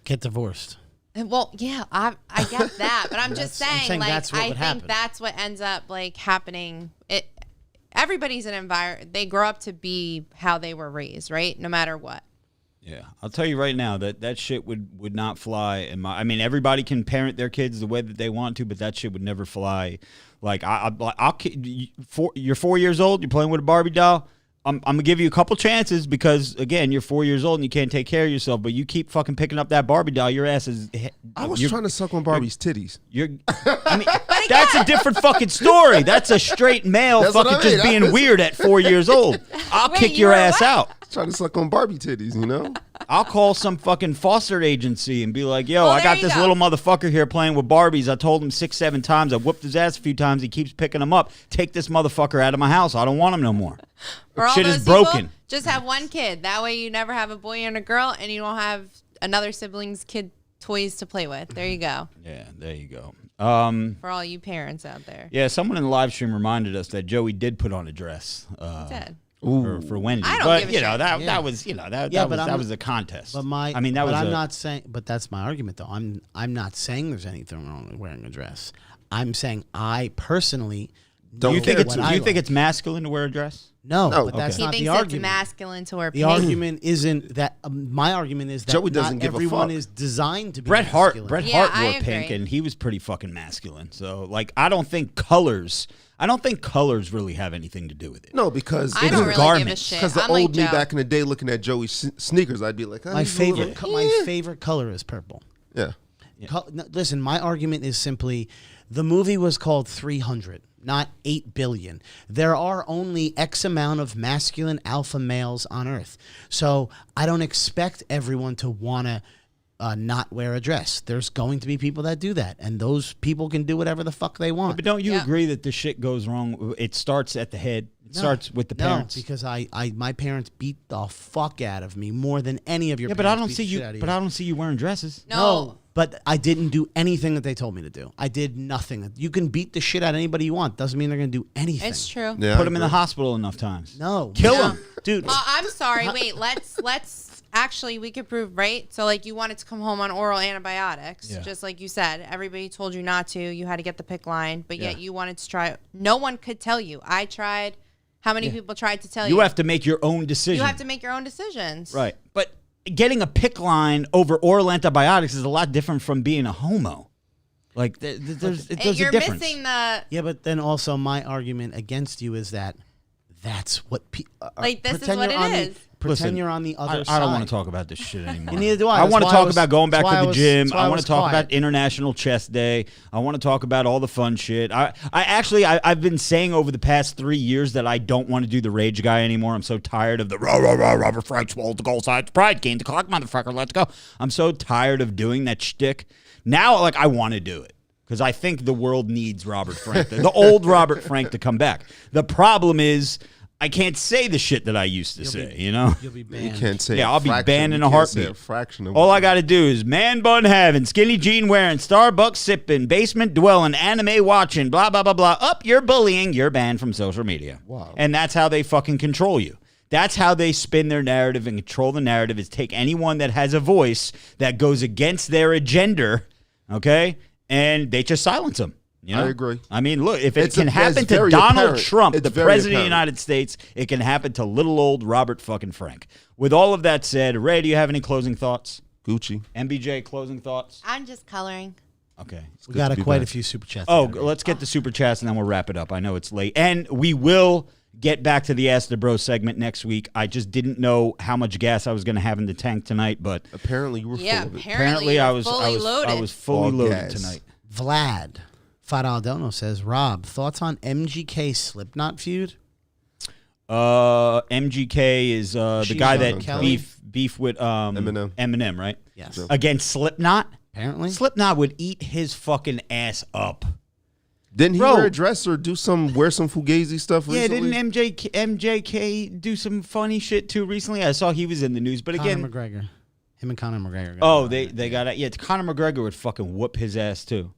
Get divorced. Well, yeah, I get that, but I'm just saying, saying like, that's what I would think happen. that's what ends up like happening. Everybody's an environment. They grow up to be how they were raised, right? No matter what. Yeah, I'll tell you right now that shit would not fly. I mean, everybody can parent their kids the way that they want to, but that shit would never fly. Like you're 4 years old, you're playing with a Barbie doll. I'm gonna give you a couple chances because again, you're 4 years old and you can't take care of yourself. But you keep fucking picking up that Barbie doll, your ass is. I was trying to suck on Barbie's titties. I mean, that's a different fucking story. That's a straight male That's what fucking I mean. just being weird at 4 years old. I'll Wait, kick you your were ass what? out. Trying to suck on Barbie titties, I'll call some fucking foster agency and be like, yo, Well, I there got you this go. little motherfucker here playing with Barbies. I told him 6, 7 times. I whooped his ass a few times. He keeps picking them up. Take this motherfucker out of my house. I don't want him no more. For all Shit those is broken. people, just have one kid. That way you never have a boy and a girl, and you don't have another sibling's kid toys to play with. There you go. Yeah, there you go. For all you parents out there. Yeah, someone in the live stream reminded us that Joey did put on a dress Dead. for Wendy. I don't but give a you know shit. that was that was a contest. But I'm not saying. But that's my argument, though. I'm not saying there's anything wrong with wearing a dress. I'm saying I personally Do you think care it's what I like. masculine to wear a dress? No, No. but that's He not thinks the it's argument. masculine to wear The pink. argument isn't that. My argument is that Joey doesn't not give a everyone fuck. is designed to be Bret Hart masculine. Yeah, wore I pink, agree. and he was pretty fucking masculine. So, like, I don't think colors really have anything to do with it. No, because I don't really give a garments. shit. because the I'm old like me Joe. back in the day looking at Joey's sneakers, I'd be like, My he's a little- favorite color is purple. Yeah. No, listen, my argument is simply the movie was called 300, not 8 billion. There are only X amount of masculine alpha males on Earth. So I don't expect everyone to want to not wear a dress. There's going to be people that do that, and those people can do whatever the fuck they want. But don't you Yeah. agree that the shit goes wrong? It starts at the head. It starts with the parents. No, because my parents beat the fuck out of me more than any of your Yeah, parents but I don't beat see the you. shit out of But I don't see you wearing dresses. No. But I didn't do anything that they told me to do. I did nothing. You can beat the shit out of anybody you want. Doesn't mean they're going to do anything. It's true. Yeah, Put I them in the agree. hospital enough times. No. Kill No. them. Dude. I'm sorry. Wait, let's actually, we could prove, right? So, like, you wanted to come home on oral antibiotics, Yeah. just like you said. Everybody told you not to. You had to get the PICC line, but yet Yeah. you wanted to try. No one could tell you. I tried. How many people tried to tell you? You have to make your own decision. You have to make your own decisions. Right. But getting a PICC line over oral antibiotics is a lot different from being a homo. Like, there's You're a difference. missing the. Yeah, but then also my argument against you is that that's what people. Like, this is what it is. Pretend Listen, you're on the other side. I don't want to talk about this shit anymore. And neither do I. I That's want to why talk I was- about going back that's to why the I was- gym. that's why I I want to was talk quiet. about International Chess Day. I want to talk about all the fun shit. I've been saying over the past 3 years that I don't want to do the rage guy anymore. I'm so tired of the Robert Frank swallowed the goal side pride game the clock motherfucker. Let's go. I'm so tired of doing that shtick. Now, like, I want to do it because I think the world needs Robert Frank, the old Robert Frank, to come back. The problem is, I can't say the shit that I used to say, you know? You'll be You banned. can't say. Yeah, I'll be fraction. banned in You a can't say heartbeat. fraction of All what I got to do is man bun having, skinny jean wearing, Starbucks sipping, basement dwelling, anime watching, blah, blah, blah, blah. Up, you're bullying, you're banned from social media. Wow. And that's how they fucking control you. That's how they spin their narrative and control the narrative is take anyone that has a voice that goes against their agenda, okay, and they just silence them. You know? I agree. I mean, look, if it It's can happen to very Donald apparent. Trump, It's the very president of the apparent. United States, it can happen to little old Robert fucking Frank. With all of that said, Ray, do you have any closing thoughts? Gucci. MBJ, closing thoughts? I'm just coloring. Okay. We good got to be quite back. a few super chats. Oh, today. let's get the super chats and then we'll wrap it up. I know it's late. And we will get back to the Ask the Bro segment next week. I just didn't know how much gas I was going to have in the tank tonight, but Apparently you were Yeah, full of it. apparently I was fully loaded. I was fully All loaded gas. tonight. Vlad Fadaldono says, Rob, thoughts on MGK Slipknot feud? MGK is the She's guy on that Kelly? beef with Eminem, right? Yes. Against Slipknot. Apparently. Slipknot would eat his fucking ass up. Didn't he Bro. wear a dress or wear some Fugazi stuff Yeah, recently? didn't MJK do some funny shit too recently? I saw he was in the news, but again, Conor McGregor. Him and Conor McGregor. oh, they got it. Yeah, Conor McGregor would fucking whoop his ass too.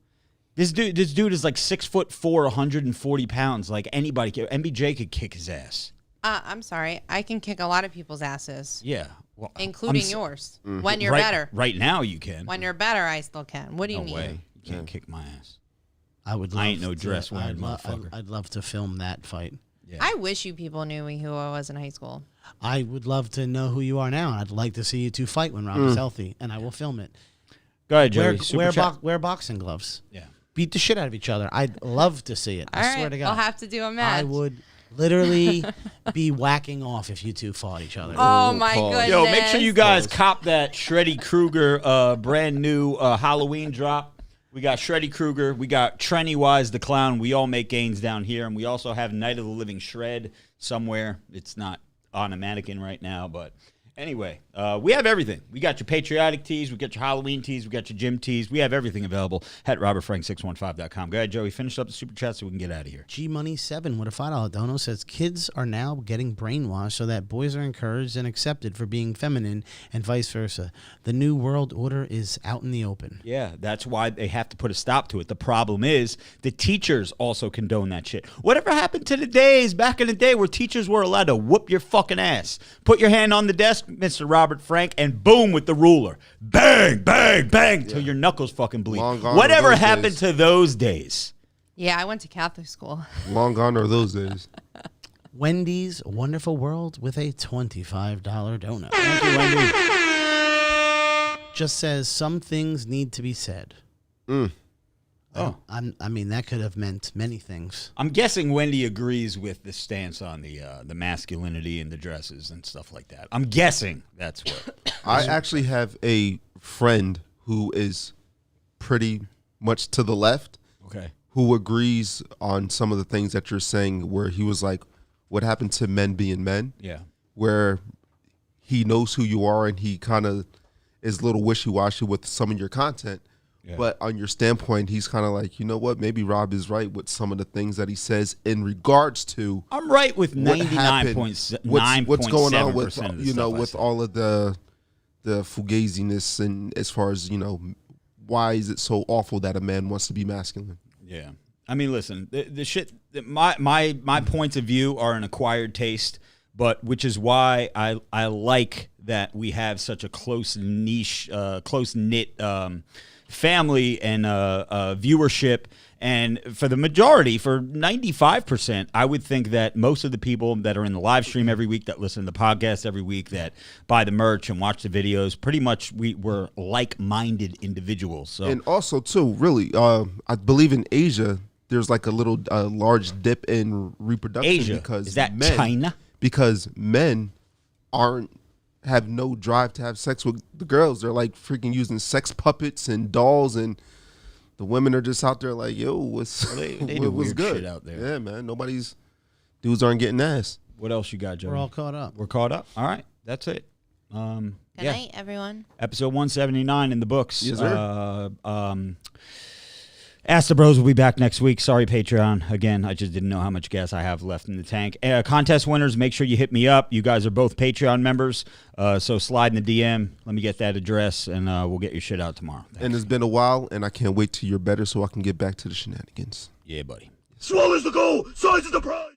This dude is like 6'4", 140 pounds. Like anybody, MBJ could kick his ass. I'm sorry. I can kick a lot of people's asses, Yeah, well, including I'm s- yours. When you're right, better. Right now, you can. When you're better, I still can. What do you No mean? way, you can't kick my ass. I would. Love I ain't no to- dress wearing I'd motherfucker. I'd love to film that fight. Yeah. I wish you people knew me who I was in high school. I would love to know who you are now. I'd like to see you two fight when Rob is healthy, and I will film it. Go ahead, Joey. Super chat. Wear boxing gloves. Yeah. Beat the shit out of each other. I'd love to see it. All I swear right, to we'll God. have to do a match. I would literally be whacking off if you two fought each other. Oh my Paul. goodness! Yo, make sure you guys cop that Shreddy Krueger brand new Halloween drop. We got Shreddy Krueger. We got Trenny Wise the Clown. We all make Gainz down here. And we also have Night of the Living Shred somewhere. It's not on a mannequin right now. But anyway, we have everything. We got your patriotic tees. We got your Halloween tees. We got your gym tees. We have everything available at robertfrank615.com. Go ahead, Joey. Finish up the super chat so we can get out of here. G Money 7 with a $5 dono says kids are now getting brainwashed so that boys are encouraged and accepted for being feminine and vice versa. The new world order is out in the open. Yeah, that's why they have to put a stop to it. The problem is the teachers also condone that shit. Whatever happened to the days back in the day where teachers were allowed to whoop your fucking ass? Put your hand on the desk, Mr. Robert Frank, and boom with the ruler. Bang, bang, bang, till your knuckles fucking bleed. Long gone are Whatever those happened days. to those days? Yeah, I went to Catholic school. Long gone are those days. Wendy's Wonderful World with a $25 dono. Thank you, Wendy. Just says some things need to be said. Oh. I mean, that could have meant many things. I'm guessing Wendy agrees with the stance on the masculinity and the dresses and stuff like that. I'm guessing that's what. I actually have a friend who is pretty much to the left Okay. who agrees on some of the things that you're saying, where he was like, what happened to men being men? Yeah. Where he knows who you are and he kind of is a little wishy-washy with some of your content. Yeah. But on your standpoint, he's kind of like, you know what, maybe Rob is right with some of the things that he says in regards to I'm right with what happened, 99.9%. what's going on with, of the you know, stuff I with said. all of the fugaziness, and as far as, you know, why is it so awful that a man wants to be masculine? Yeah. I mean, listen, the shit, my points of view are an acquired taste, but which is why I like that we have such a close niche, close knit family and viewership. And for the majority, for 95%, I would think that most of the people that are in the live stream every week, that listen to the podcast every week, that buy the merch and watch the videos, pretty much we're like-minded individuals. So And also, too, really, I believe in Asia, there's like a little large dip in reproduction. Asia, because is that men, China? Because men have no drive to have sex with the girls. They're like freaking using sex puppets and dolls, and the women are just out there like, yo, what's They do what's weird good shit out there. Yeah, man. Dudes aren't getting ass. What else you got, Joe? We're all caught up. We're caught up. All right, that's it. Good Yeah. night, everyone. Episode 179 in the books. Yes, sir. Ask the Bros will be back next week. Sorry, Patreon. Again, I just didn't know how much gas I have left in the tank. Contest winners, make sure you hit me up. You guys are both Patreon members, so slide in the DM. Let me get that address, and we'll get your shit out tomorrow. Thanks. And it's been a while, and I can't wait till you're better so I can get back to the shenanigans. Yeah, buddy. Swallows the goal, size is the prize.